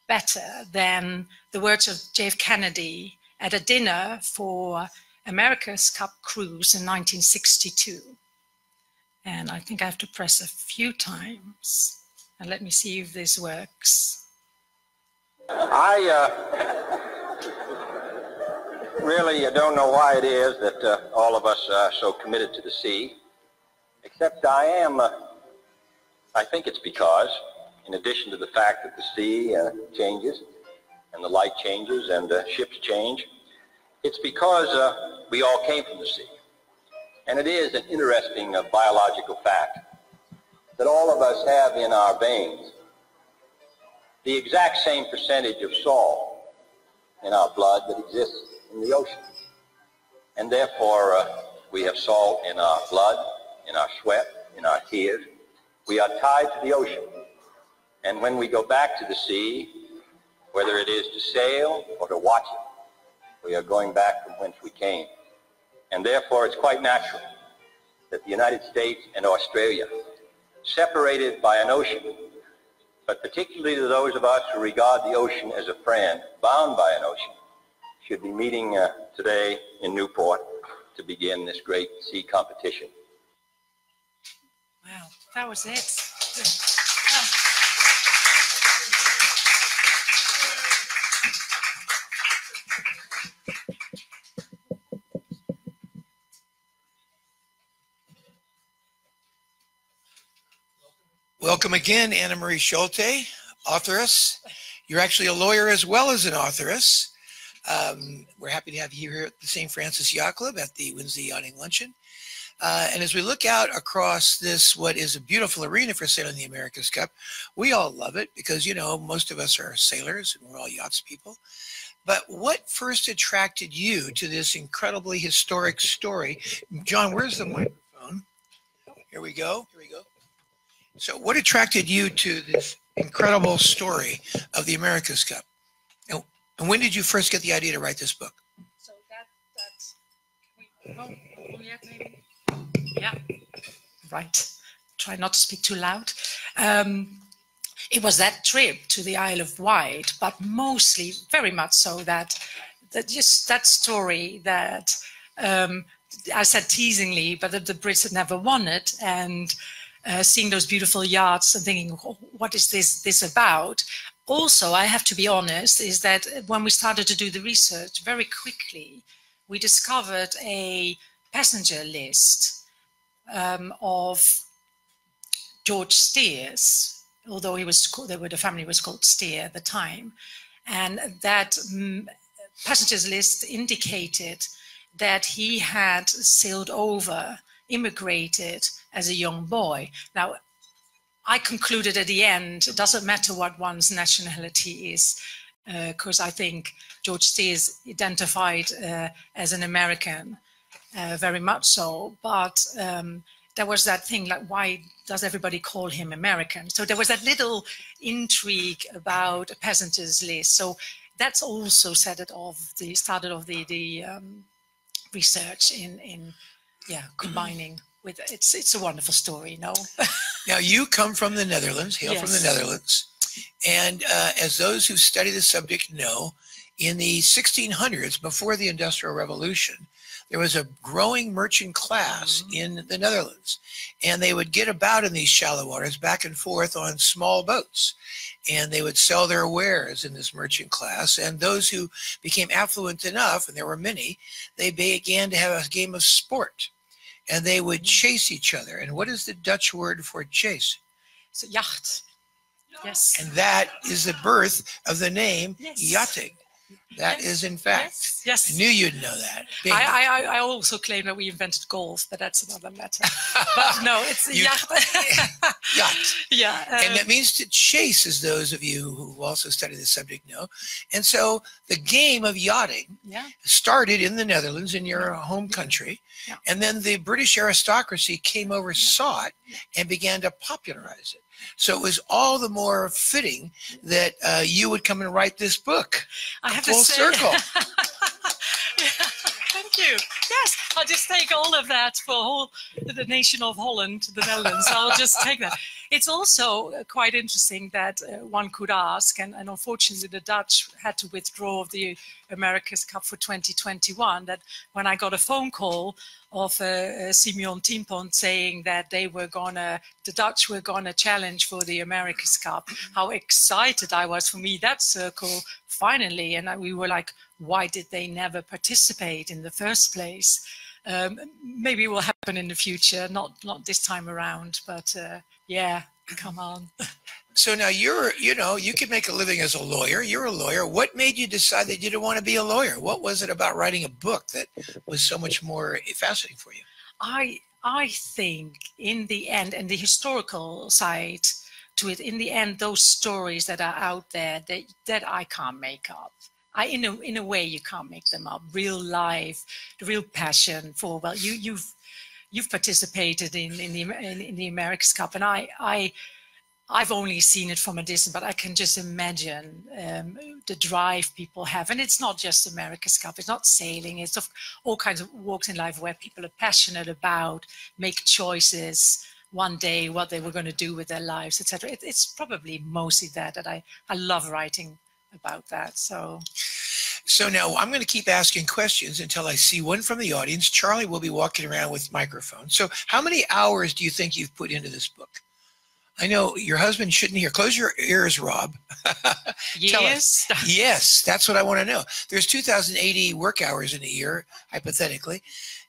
better than the words of JF Kennedy at a dinner for America's Cup cruise in 1962. And I think I have to press a few times. And let me see if this works. I really don't know why it is that all of us are so committed to the sea, except I think it's because, in addition to the fact that the sea changes, and the light changes, and ships change, it's because we all came from the sea. And it is an interesting biological fact that all of us have in our veins the exact same percentage of salt in our blood that exists in the ocean. And therefore, we have salt in our blood, in our sweat, in our tears. We are tied to the ocean. And when we go back to the sea, whether it is to sail or to watch it, we are going back from whence we came. And therefore, it's quite natural that the United States and Australia, separated by an ocean, but particularly to those of us who regard the ocean as a friend, bound by an ocean, should be meeting today in Newport to begin this great sea competition. Wow, that was it. Welcome again, Annemarie Scholte, authoress. You're actually a lawyer as well as an authoress. We're happy to have you here at the St. Francis Yacht Club at the Wednesday Yachting Luncheon. And as we look out across this, what is a beautiful arena for sailing the America's Cup, we all love it because, you know, most of us are sailors and we're all yachts people. But what first attracted you to this incredibly historic story? John, where's the microphone? Here we go. Here we go. So what attracted you to this incredible story of the America's Cup? And when did you first get the idea to write this book? So that's, yeah, maybe. Yeah, right. Try not to speak too loud. It was that trip to the Isle of Wight, but mostly, very much so, that just that story that I said teasingly, but that the Brits had never won it, and seeing those beautiful yachts and thinking, oh, what is this about? Also, I have to be honest, is that when we started to do the research, very quickly, we discovered a passenger list of George Steers, although the family was called Steer at the time, and that passengers list indicated that he had sailed over, immigrated as a young boy. Now, I concluded at the end, it doesn't matter what one's nationality is, because I think George Steers identified as an American, very much so, but there was that thing like, why does everybody call him American? So there was that little intrigue about a passenger's list. So that's also started off the research in combining with it. It's a wonderful story, no? Now you come from the Netherlands, hail Yes. from the Netherlands, and as those who study the subject know, in the 1600s, before the Industrial Revolution, there was a growing merchant class in the Netherlands, and they would get about in these shallow waters back and forth on small boats, and they would sell their wares in this merchant class. And those who became affluent enough, and there were many, they began to have a game of sport, and they would chase each other. And what is the Dutch word for chase? So yacht. Yes. And that is the birth of the name Yes. yachting. That Yes. is, in fact, Yes. I knew you'd know that. Bingo. I also claim that we invented golf, but that's another matter. But no, it's yacht. Yacht. Yeah. And that means to chase, as those of you who also study the subject know. And so the game of yachting started in the Netherlands, in your home country. Yeah. And then the British aristocracy came over, saw it, and began to popularize it. So it was all the more fitting that you would come and write this book. I have Full to say, circle. Thank you. Yes, I'll just take all of that for the nation of Holland, the Netherlands. I'll just take that. It's also quite interesting that one could ask, and unfortunately the Dutch had to withdraw the America's Cup for 2021, that when I got a phone call of Simeon Timpont saying that the Dutch were gonna challenge for the America's Cup, how excited I was for me, that circle finally, and we were like, why did they never participate in the first place? Maybe it will happen in the future, not this time around, but yeah, come on. So now you could make a living as a lawyer. You're a lawyer. What made you decide that you didn't want to be a lawyer? What was it about writing a book that was so much more fascinating for you? I think in the end, and the historical side to it, in the end, those stories that are out there that I can't make up. In a way, you can't make them up. Real life, the real passion for, well, you've participated in the America's Cup, and I've only seen it from a distance, but I can just imagine the drive people have. And it's not just America's Cup, it's not sailing, it's of all kinds of walks in life where people are passionate about, make choices one day, what they were going to do with their lives, etc. It's probably mostly that I love writing about that. So now I'm going to keep asking questions until I see one from the audience. Charlie will be walking around with microphones. So how many hours do you think you've put into this book? I know your husband shouldn't hear. Close your ears, Rob. Tell us. Yes, that's what I want to know. There's 2,080 work hours in a year, hypothetically.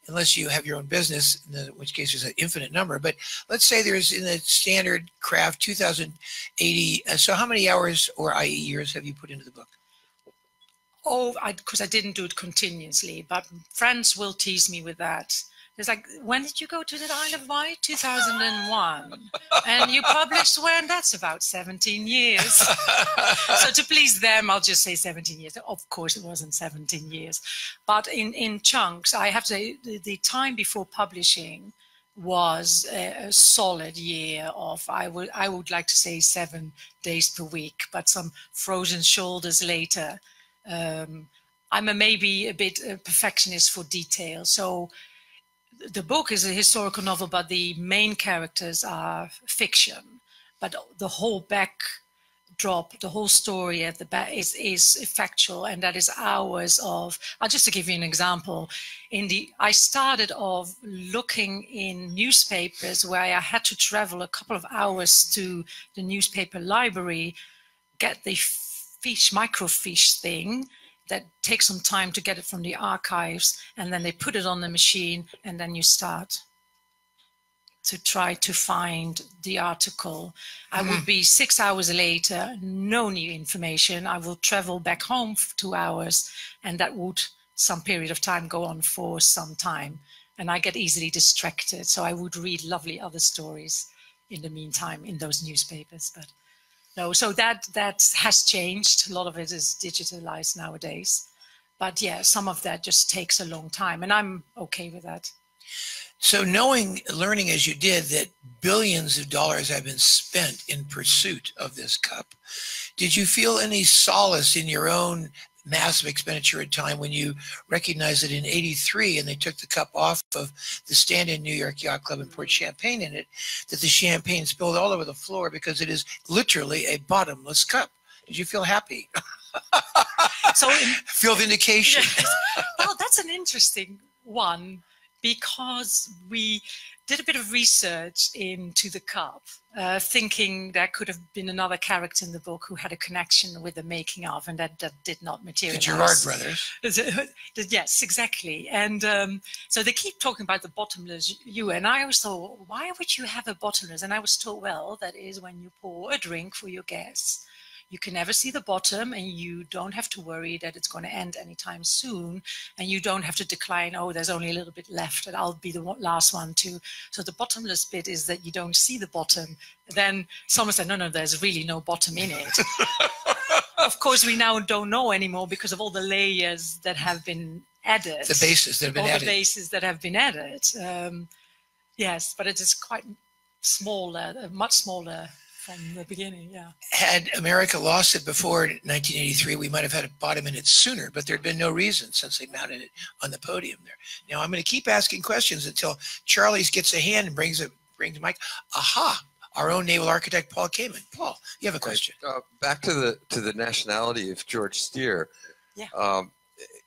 unless you have your own business, in which case there's an infinite number. But let's say there's in the standard craft 2,080. So how many hours or i.e. years have you put into the book? Oh, because I didn't do it continuously, but friends will tease me with that. It's like, when did you go to the Isle of Wight? 2001. And you published when? That's about 17 years. So to please them, I'll just say 17 years. Of course, it wasn't 17 years. But in chunks, I have to say the time before publishing was a solid year of, I would like to say 7 days per week, but some frozen shoulders later. I'm maybe a bit perfectionist for detail. So the book is a historical novel, but the main characters are fiction. But the whole backdrop, the whole story at the back is factual, and that is hours of. Just to give you an example, I started off looking in newspapers where I had to travel a couple of hours to the newspaper library, get the microfiche thing. That takes some time to get it from the archives, and then they put it on the machine, and then you start to try to find the article. I would be 6 hours later, no new information. I will travel back home for 2 hours, and that would some period of time go on for some time. And I get easily distracted, so I would read lovely other stories in the meantime in those newspapers. But no, so that has changed. A lot of it is digitalized nowadays. But yeah, some of that just takes a long time, and I'm okay with that. So learning as you did that billions of dollars have been spent in pursuit of this cup, did you feel any solace in your own massive expenditure of time when you recognized that in '83, and they took the cup off of the stand-in New York Yacht Club and poured champagne in it, that the champagne spilled all over the floor because it is literally a bottomless cup? Did you feel happy? Feel vindication? Yes. Well, that's an interesting one, because we did a bit of research into the cup, thinking there could have been another character in the book who had a connection with the making of, and that did not materialize. The Gerard brothers. Yes, exactly. And so they keep talking about the bottomless ewer, and I always thought, why would you have a bottomless? And I was told, well, that is when you pour a drink for your guests. You can never see the bottom, and you don't have to worry that it's going to end anytime soon. And you don't have to decline, oh, there's only a little bit left, and I'll be the last one to. So the bottomless bit is that you don't see the bottom. Then someone said, no, there's really no bottom in it. Of course, we now don't know anymore because of all the layers that have been added. The bases that have been added. All the bases that have been added. Yes, but it is quite smaller, much smaller from the beginning, yeah. Had America lost it before 1983, we might have had a bottom in it sooner, but there'd been no reason since they mounted it on the podium there. Now I'm going to keep asking questions until Charlie gets a hand and brings a mic. Aha! Our own naval architect, Paul Kamen. Paul, you have a question. Back to the nationality of George Steer. Yeah.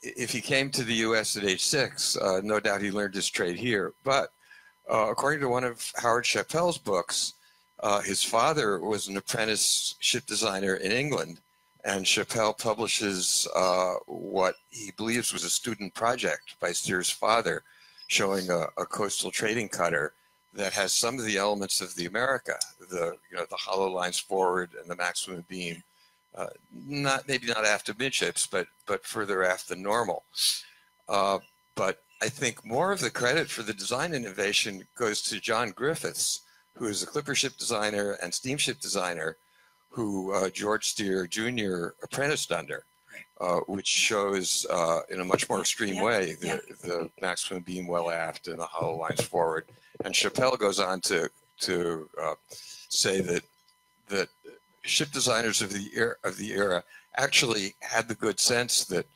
If he came to the U.S. at age 6, no doubt he learned his trade here. But according to one of Howard Chappell's books, his father was an apprentice ship designer in England, and Chappell publishes what he believes was a student project by Steer's father, showing a coastal trading cutter that has some of the elements of the America, the hollow lines forward and the maximum beam, maybe not aft of midships, but further aft than normal. But I think more of the credit for the design innovation goes to John Griffiths, who is a clipper ship designer and steamship designer, who George Steer Jr. apprenticed under, which shows in a much more extreme way the maximum beam well aft and the hollow lines forward. And Chappell goes on to say that ship designers of the era actually had the good sense that,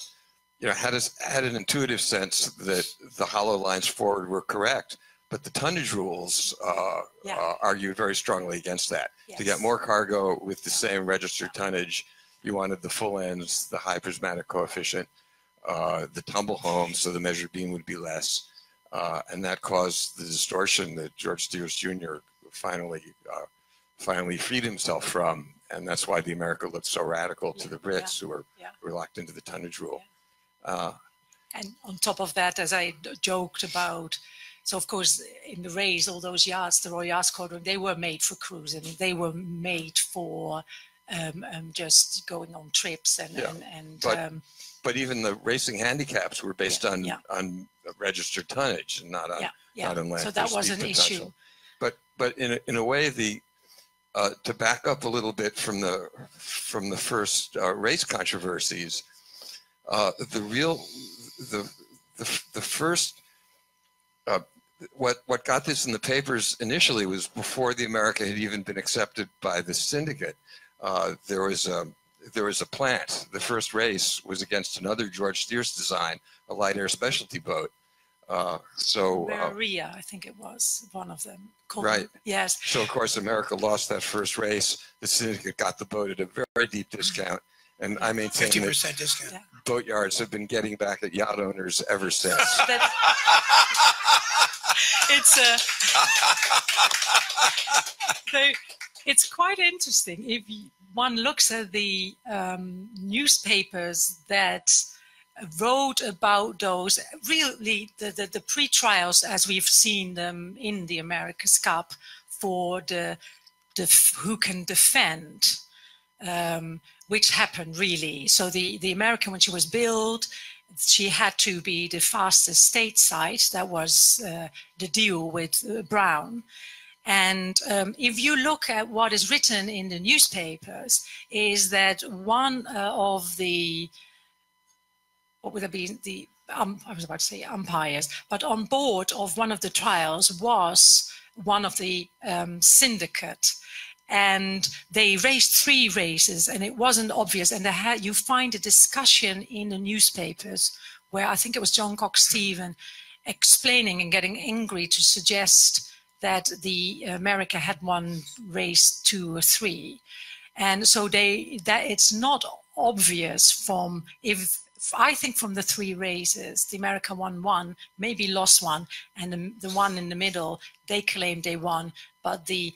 had an intuitive sense that the hollow lines forward were correct. But the tonnage rules argued very strongly against that. Yes. To get more cargo with the same registered tonnage, you wanted the full ends, the high prismatic coefficient, the tumble home, so the measured beam would be less. And that caused the distortion that George Steer Jr. finally freed himself from. And that's why the America looked so radical to the Brits, who were locked into the tonnage rule. And on top of that, as I joked about, so of course in the race, all those yachts, the Royal Yacht Squadron, they were made for cruising. They were made for just going on trips but even the racing handicaps were based on registered tonnage and not on land. So that was an issue. But in a way, the to back up a little bit from the first race controversies, the first what got this in the papers initially was before the America had even been accepted by the syndicate. There was a plant. The first race was against another George Steers design, a light air specialty boat. Maria, I think it was one of them. Right. Yes. So of course America lost that first race. The syndicate got the boat at a very deep discount, and I maintain 50% discount. Yeah. Boatyards have been getting back at yacht owners ever since. It's quite interesting if one looks at the newspapers that wrote about those, really the pre-trials as we've seen them in the America's Cup for the who can defend, which happened really. So the American, when she was built, she had to be the fastest stateside. That was the deal with Brown. And if you look at what is written in the newspapers, is that one of the, what would it be, I was about to say umpires, but on board of one of the trials was one of the syndicate. And they raced 3 races, and it wasn't obvious. And you find a discussion in the newspapers where I think it was John Cox-Stephen explaining and getting angry to suggest that the America had won race 2 or 3. And so that it's not obvious from, I think from the 3 races, the America won 1, maybe lost 1, and the one in the middle, they claimed they won, but the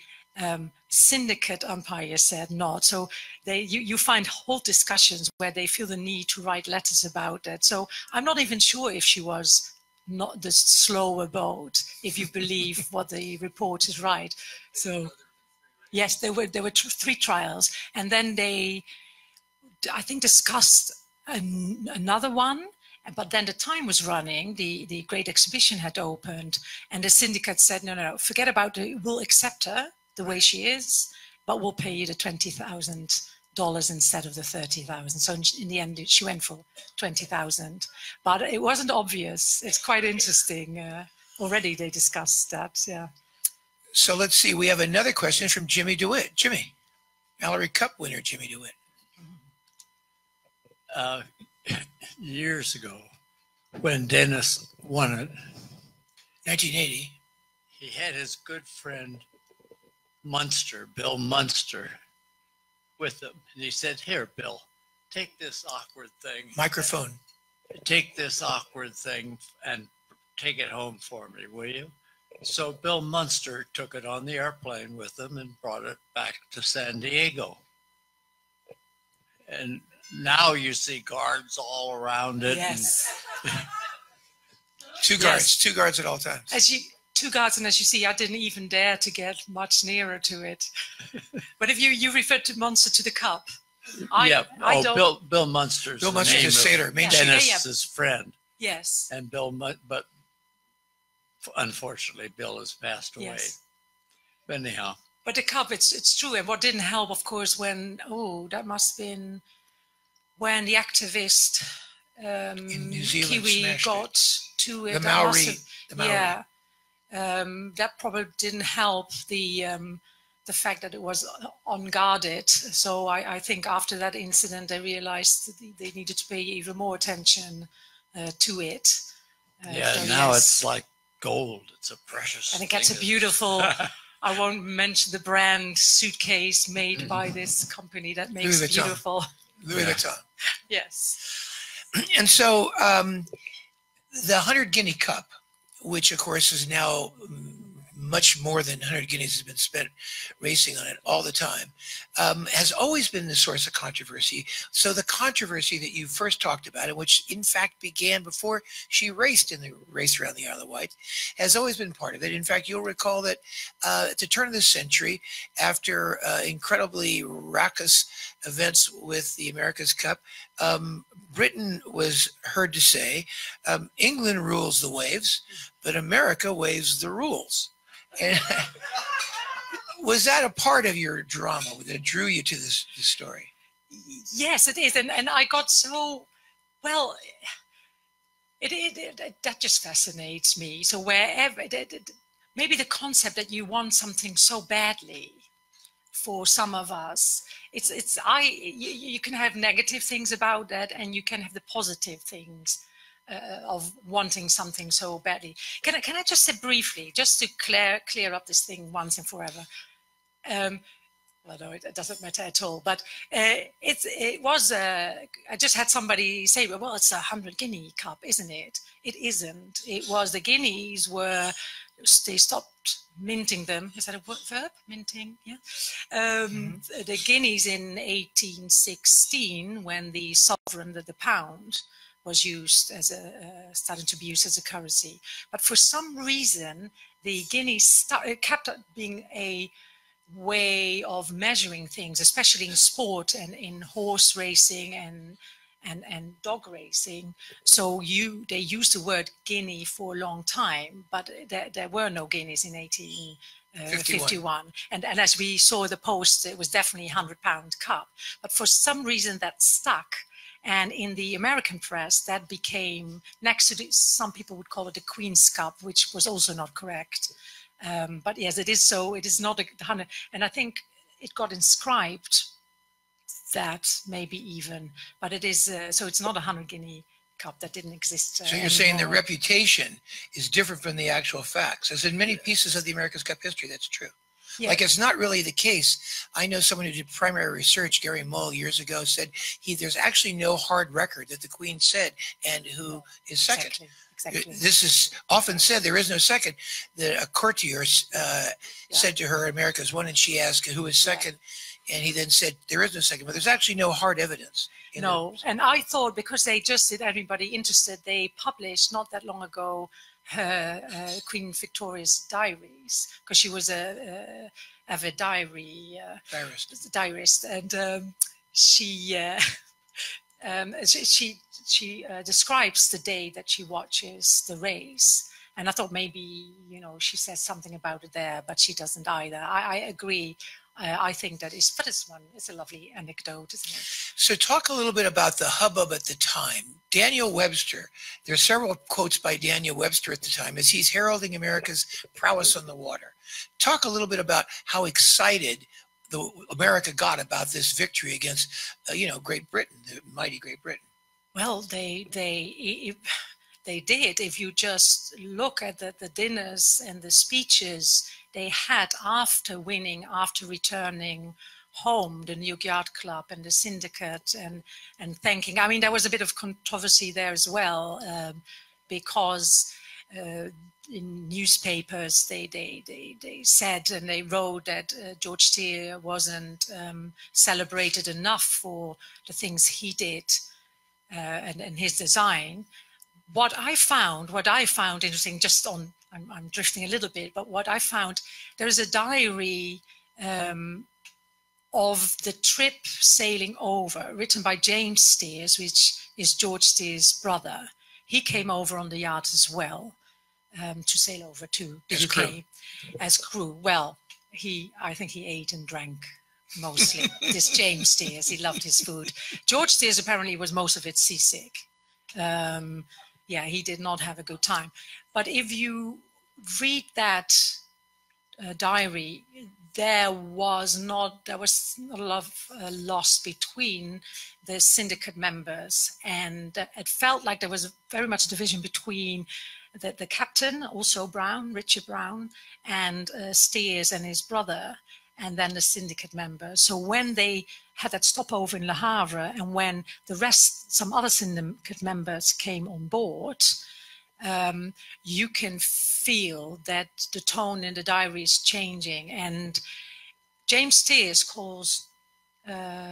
syndicate umpire said not. So you find whole discussions where they feel the need to write letters about that. So I'm not even sure if she was not the slower boat, if you believe what the report is right. So yes, there were 3 trials, and then they, I think, discussed another one. But then the time was running, the great exhibition had opened, and the syndicate said, no, forget about it, we'll accept her the way she is, but we'll pay you the $20,000 instead of the $30,000. So in the end, she went for $20,000, but it wasn't obvious. It's quite interesting. Already they discussed that, yeah. So let's see, we have another question from Jimmy DeWitt. Jimmy, Mallory Cup winner, Jimmy DeWitt. Years ago, when Dennis won it, 1980, he had his good friend Munster, Bill Munster, with him. And he said, here, Bill, take this awkward thing. Microphone. Take this awkward thing and take it home for me, will you? So Bill Munster took it on the airplane with him and brought it back to San Diego. And now you see guards all around it. Yes. Two guards at all times. 2 guards, and as you see, I didn't even dare to get much nearer to it. But if you referred to Munster to the Cup, Bill Munster's Bill Munster's a sailor, Dennis's friend. Yes. And but unfortunately, Bill has passed away. Yes. But anyhow. But the Cup, it's true. And what didn't help, of course, that must have been when the activist in New Zealand Kiwi got to it. The Maori. Yeah. That probably didn't help the fact that it was unguarded. So I think after that incident, they realized they needed to pay even more attention to it. Now it's like gold. It's a precious and it gets a beautiful, I won't mention the brand, suitcase made by this company that makes Louis Vuitton. Beautiful. Louis Vuitton. Yes. And so the 100 Guinea Cup, which of course is now much more than 100 guineas has been spent racing on it all the time, has always been the source of controversy. So the controversy that you first talked about, and which in fact began before she raced in the race around the Isle of Wight, has always been part of it. In fact, you'll recall that at the turn of the century, after incredibly raucous events with the America's Cup, Britain was heard to say, England rules the waves, but America waves the rules. And was that a part of your drama that drew you to this story? Yes, it is. And I got so, well, that just fascinates me. So wherever, maybe the concept that you want something so badly, for some of us, you can have negative things about that, and you can have the positive things of wanting something so badly. Can I just say briefly, just to clear up this thing once and forever? Well, no, it doesn't matter at all. But it was. I just had somebody say, "Well, it's a 100 guinea cup, isn't it?" It isn't. It was the guineas were. They stopped minting them. Is that a verb? Minting, yeah. The guineas in 1816, when the sovereign, the pound, was used as starting to be used as a currency. But for some reason, the guineas kept being a way of measuring things, especially in sport and in horse racing and dog racing. So they used the word guinea for a long time, but there were no guineas in 1851. And as we saw the post, it was definitely a £100 cup. But for some reason that stuck. And in the American press, that became next to some people would call it the Queen's Cup, which was also not correct. But yes, it is so. It is not a 100. And I think it got inscribed that maybe even, but it is, so it's not a 100 guinea cup. That didn't exist. So you're saying the reputation is different from the actual facts. As in many pieces of the America's Cup history, that's true. Yeah. Like it's not really the case. I know someone who did primary research, Gary Mull, years ago, said there's actually no hard record that the Queen said and who is second. Exactly. This is often said, there is no second. A courtier said to her, America's won, and she asked who is second. And he then said, there is no second, but there's actually no hard evidence. No, and I thought because they just did everybody interested, they published not that long ago her Queen Victoria's diaries, because she was a avid diarist, and she describes the day that she watches the race. And I thought maybe, she says something about it there, but she doesn't either. I agree. I think that is, but it's a lovely anecdote, isn't it? So talk a little bit about the hubbub at the time. Daniel Webster, there are several quotes by Daniel Webster at the time as he's heralding America's prowess on the water. Talk a little bit about how excited America got about this victory against, Great Britain, the mighty Great Britain. Well, they did. If you just look at the dinners and the speeches they had after winning, after returning home, the New Yacht Club and the syndicate, and thanking. I mean, there was a bit of controversy there as well, because in newspapers they said and they wrote that George Steer wasn't celebrated enough for the things he did and his design. What I found interesting, just on, I'm drifting a little bit, but what I found, there is a diary of the trip sailing over, written by James Steers, which is George Steers' brother. He came over on the yacht as well, to sail over to the UK as crew. Well, I think he ate and drank mostly. This James Steers, he loved his food. George Steers apparently was most of it seasick. Yeah, he did not have a good time. But if you read that diary, there was not a lot of loss between the syndicate members, and it felt like there was very much division between the captain, also Brown, Richard Brown, and Steers and his brother, and then the syndicate members. So when they had that stopover in Le Havre, and when some other syndicate members came on board, you can feel that the tone in the diary is changing. And James Steers calls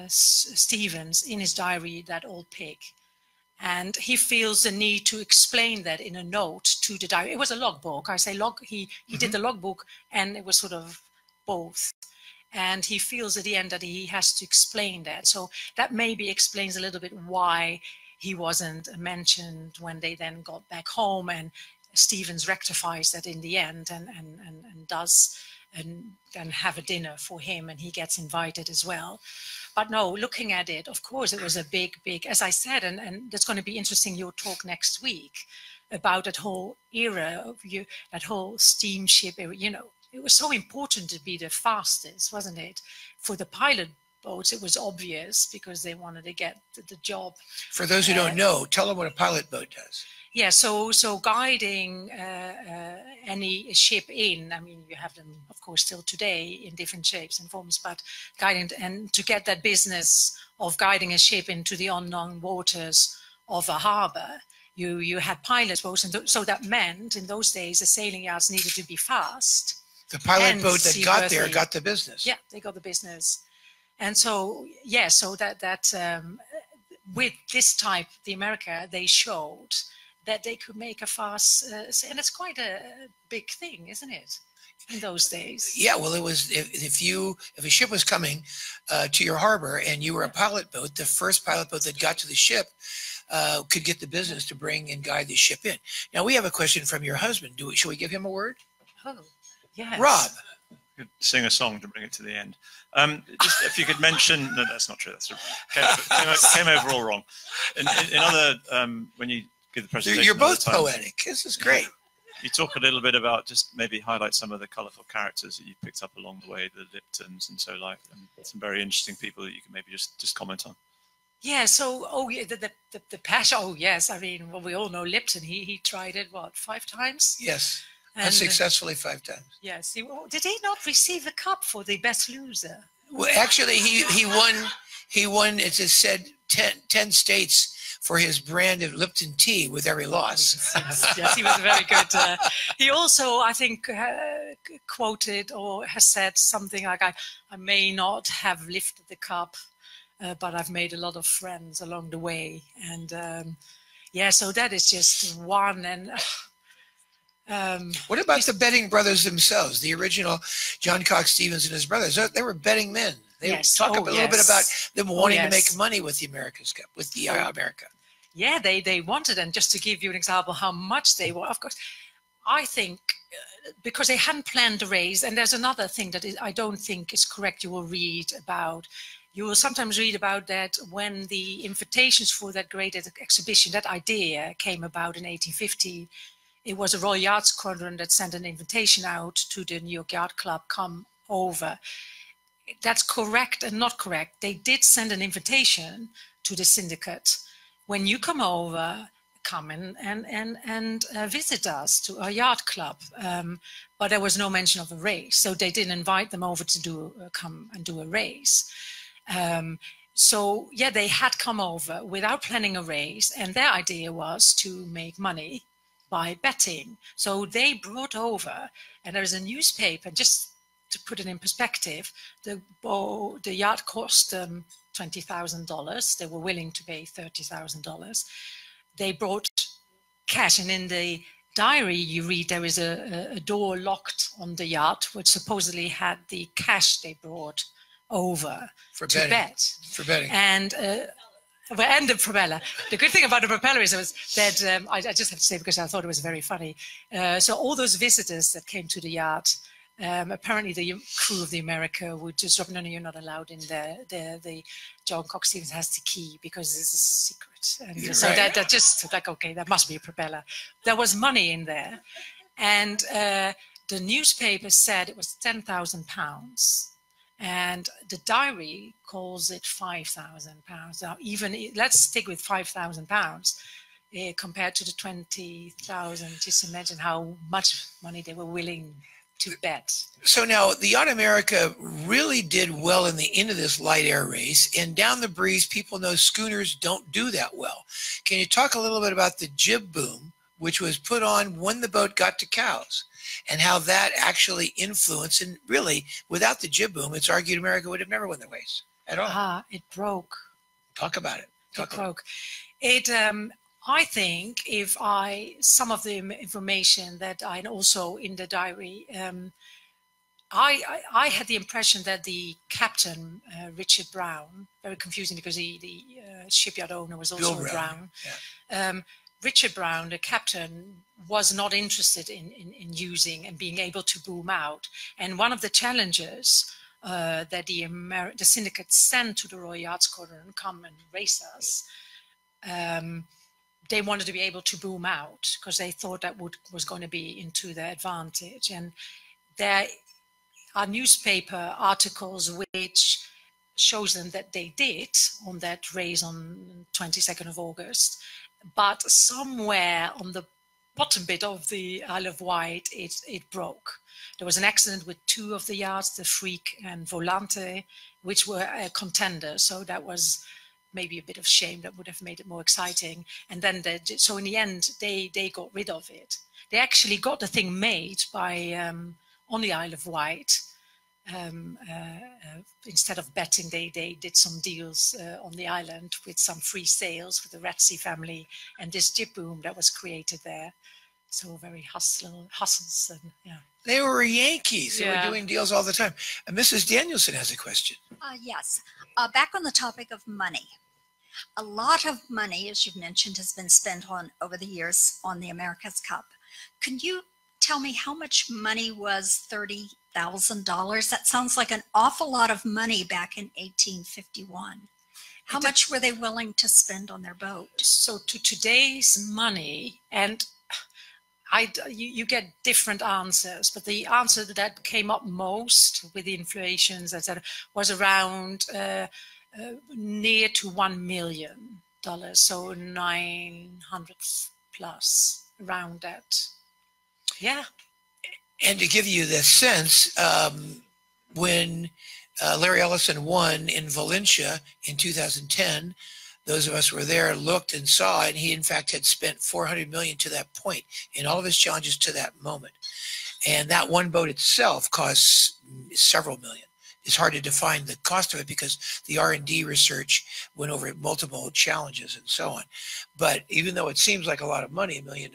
Stevens in his diary that old pig. And he feels the need to explain that in a note to the diary. It was a logbook. I say log. He did the logbook, and it was sort of both. And he feels at the end that he has to explain that. So that maybe explains a little bit why he wasn't mentioned when they then got back home. And Stevens rectifies that in the end and does and have a dinner for him, and he gets invited as well. But no, looking at it, of course, it was a big, as I said, and that's going to be interesting, your talk next week about that whole era of that whole steamship era. You know, it was so important to be the fastest, wasn't it? For the pilot boats, it was obvious because they wanted to get the job. For those who don't know, tell them what a pilot boat does. Yeah, so guiding any ship in, I mean, you have them, of course, still today in different shapes and forms, but guiding, and to get that business of guiding a ship into the unknown waters of a harbor, you had pilot boats, and so that meant in those days the sailing yards needed to be fast. The pilot boat that got there got the business. Yeah, they got the business. And so, yeah, so that with this type, the America, they showed that they could make a fast, and it's quite a big thing, isn't it, in those days? Yeah, well, it was, if a ship was coming to your harbor and you were a pilot boat, the first pilot boat that got to the ship could get the business to bring and guide the ship in. Now, we have a question from your husband. Shall we give him a word? Oh, yes. Rob. Could sing a song to bring it to the end. Just if you could mention, no, that's not true. That's came over all wrong. In other, when you give the presentation, you're both poetic. This is great. You talk a little bit about, just maybe highlight some of the colourful characters that you picked up along the way, the Liptons and so like, and some very interesting people that you can maybe just comment on. Yeah. So, the passion. Oh, yes. I mean, well, we all know Lipton. He tried it 5 times? Yes. And, unsuccessfully 5 times. Yes. Did he not receive a cup for the best loser? Well, actually, he won. It said 10 states for his brand of Lipton tea with every loss. Yes, he was very good. He also, I think, quoted or has said something like, I may not have lifted the cup, but I've made a lot of friends along the way. And yeah, so that is just one. And what about the betting brothers themselves? The original John Cox Stevens and his brothers, they were betting men. They talk a little bit about them wanting to make money with the America's Cup, with the America. Yeah, they wanted, and just to give you an example how much they were, of course, I think because they hadn't planned the race, and there's another thing that I don't think is correct. You will sometimes read about that when the invitations for that great exhibition, that idea came about in 1850. It was a Royal Yacht Squadron that sent an invitation out to the New York Yacht Club, come over. That's correct and not correct. They did send an invitation to the syndicate. When you come over, come and visit us to our yacht club. But there was no mention of a race. So they didn't invite them over to come and do a race. So yeah, they had come over without planning a race. And their idea was to make money by betting. So they brought over, and there is a newspaper, just to put it in perspective, the yacht cost them $20,000. They were willing to pay $30,000. They brought cash, and in the diary you read there is a door locked on the yacht, which supposedly had the cash they brought over for to bet. For betting. And the propeller. The good thing about the propeller is that I just have to say, because I thought it was very funny. So all those visitors that came to the yacht, apparently the crew of the America would just drop, no, you're not allowed in there. The John Cox Stevens has the key because it's a secret. And so that just like, okay, that must be a propeller. There was money in there. And the newspaper said it was £10,000. And the diary calls it £5,000. Now, even let's stick with £5,000 compared to the 20,000. Just imagine how much money they were willing to bet. So now the Yacht America really did well in the end of this light air race, and down the breeze, people know schooners don't do that well. Can you talk a little bit about the jib boom which was put on when the boat got to Cowes, and how that actually influenced. And really, without the jib boom, it's argued America would have never won the race at all. It broke. Talk about it. It broke. I think some of the information that I also in the diary, I had the impression that the captain, Richard Brown, very confusing because the shipyard owner was also Bill Brown. Yeah. Richard Brown, the captain, was not interested in using and being able to boom out. And one of the challenges that the syndicate sent to the Royal Yacht Squadron, come and race us, they wanted to be able to boom out because they thought that was going to be into their advantage. And there are newspaper articles which shows them that they did on that race on 22nd of August. But somewhere on the bottom bit of the Isle of Wight, it broke. There was an accident with two of the yachts, the Freak and Volante, which were contenders. So that was maybe a bit of shame. That would have made it more exciting. And then, so in the end, they got rid of it. They actually got the thing made by on the Isle of Wight. Instead of betting, they did some deals on the island with some free sails with the Ratsey family and this jib boom that was created there. So very hustles and yeah. They were Yankees. They were doing deals all the time. Mrs. Danielson has a question. Yes. Back on the topic of money. A lot of money, as you've mentioned, has been spent over the years on the America's Cup. Can you tell me how much money was $30,000? That sounds like an awful lot of money back in 1851. How much were they willing to spend on their boat? So to today's money, and you get different answers, but the answer that came up most with the inflations, etc., was around near to $1 million, so 900 plus, around that. Yeah. And to give you the sense, when Larry Ellison won in Valencia in 2010, those of us who were there looked and saw, and he in fact had spent $400 million to that point in all of his challenges to that moment. And that one boat itself costs several million. It's hard to define the cost of it because the R&D research went over multiple challenges and so on. But even though it seems like a lot of money, $1 million,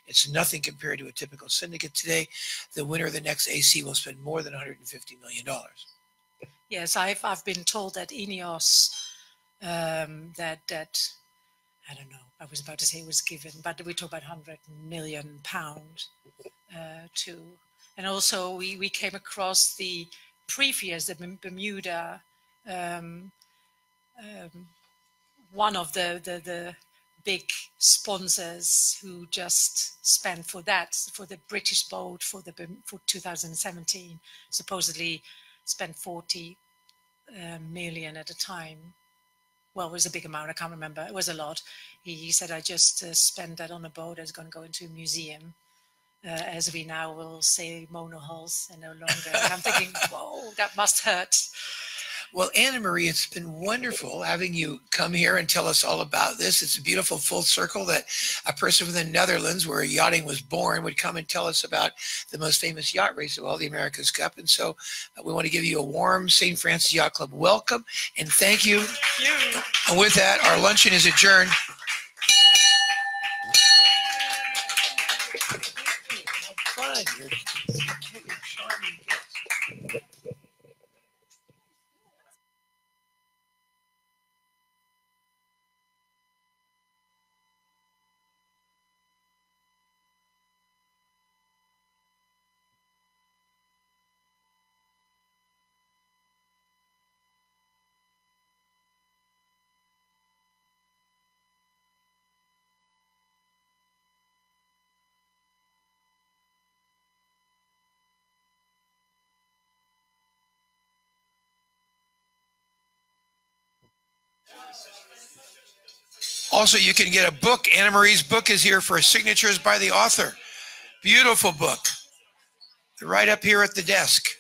it's nothing compared to a typical syndicate today. The winner of the next AC will spend more than $150 million. Yes, I've been told that INEOS, that I don't know, I was about to say it was given, but we talk about £100 million too. And also we came across the previous, the Bermuda, one of the big sponsors who just spent for the British boat for 2017, supposedly spent 40 million at a time. Well, it was a big amount. I can't remember. It was a lot. He said, I just spent that on a boat that's going to go into a museum. As we now will say monohulls and no longer. And I'm thinking, whoa, that must hurt. Well, Annemarie, it's been wonderful having you come here and tell us all about this. It's a beautiful full circle that a person from the Netherlands, where yachting was born, would come and tell us about the most famous yacht race of all, the America's Cup. And so we want to give you a warm St. Francis Yacht Club welcome and thank you. Thank you. And with that, our luncheon is adjourned. Fun. You're charming guest. Also, you can get a book. Annemarie's book is here for signatures by the author. Beautiful book. Right up here at the desk.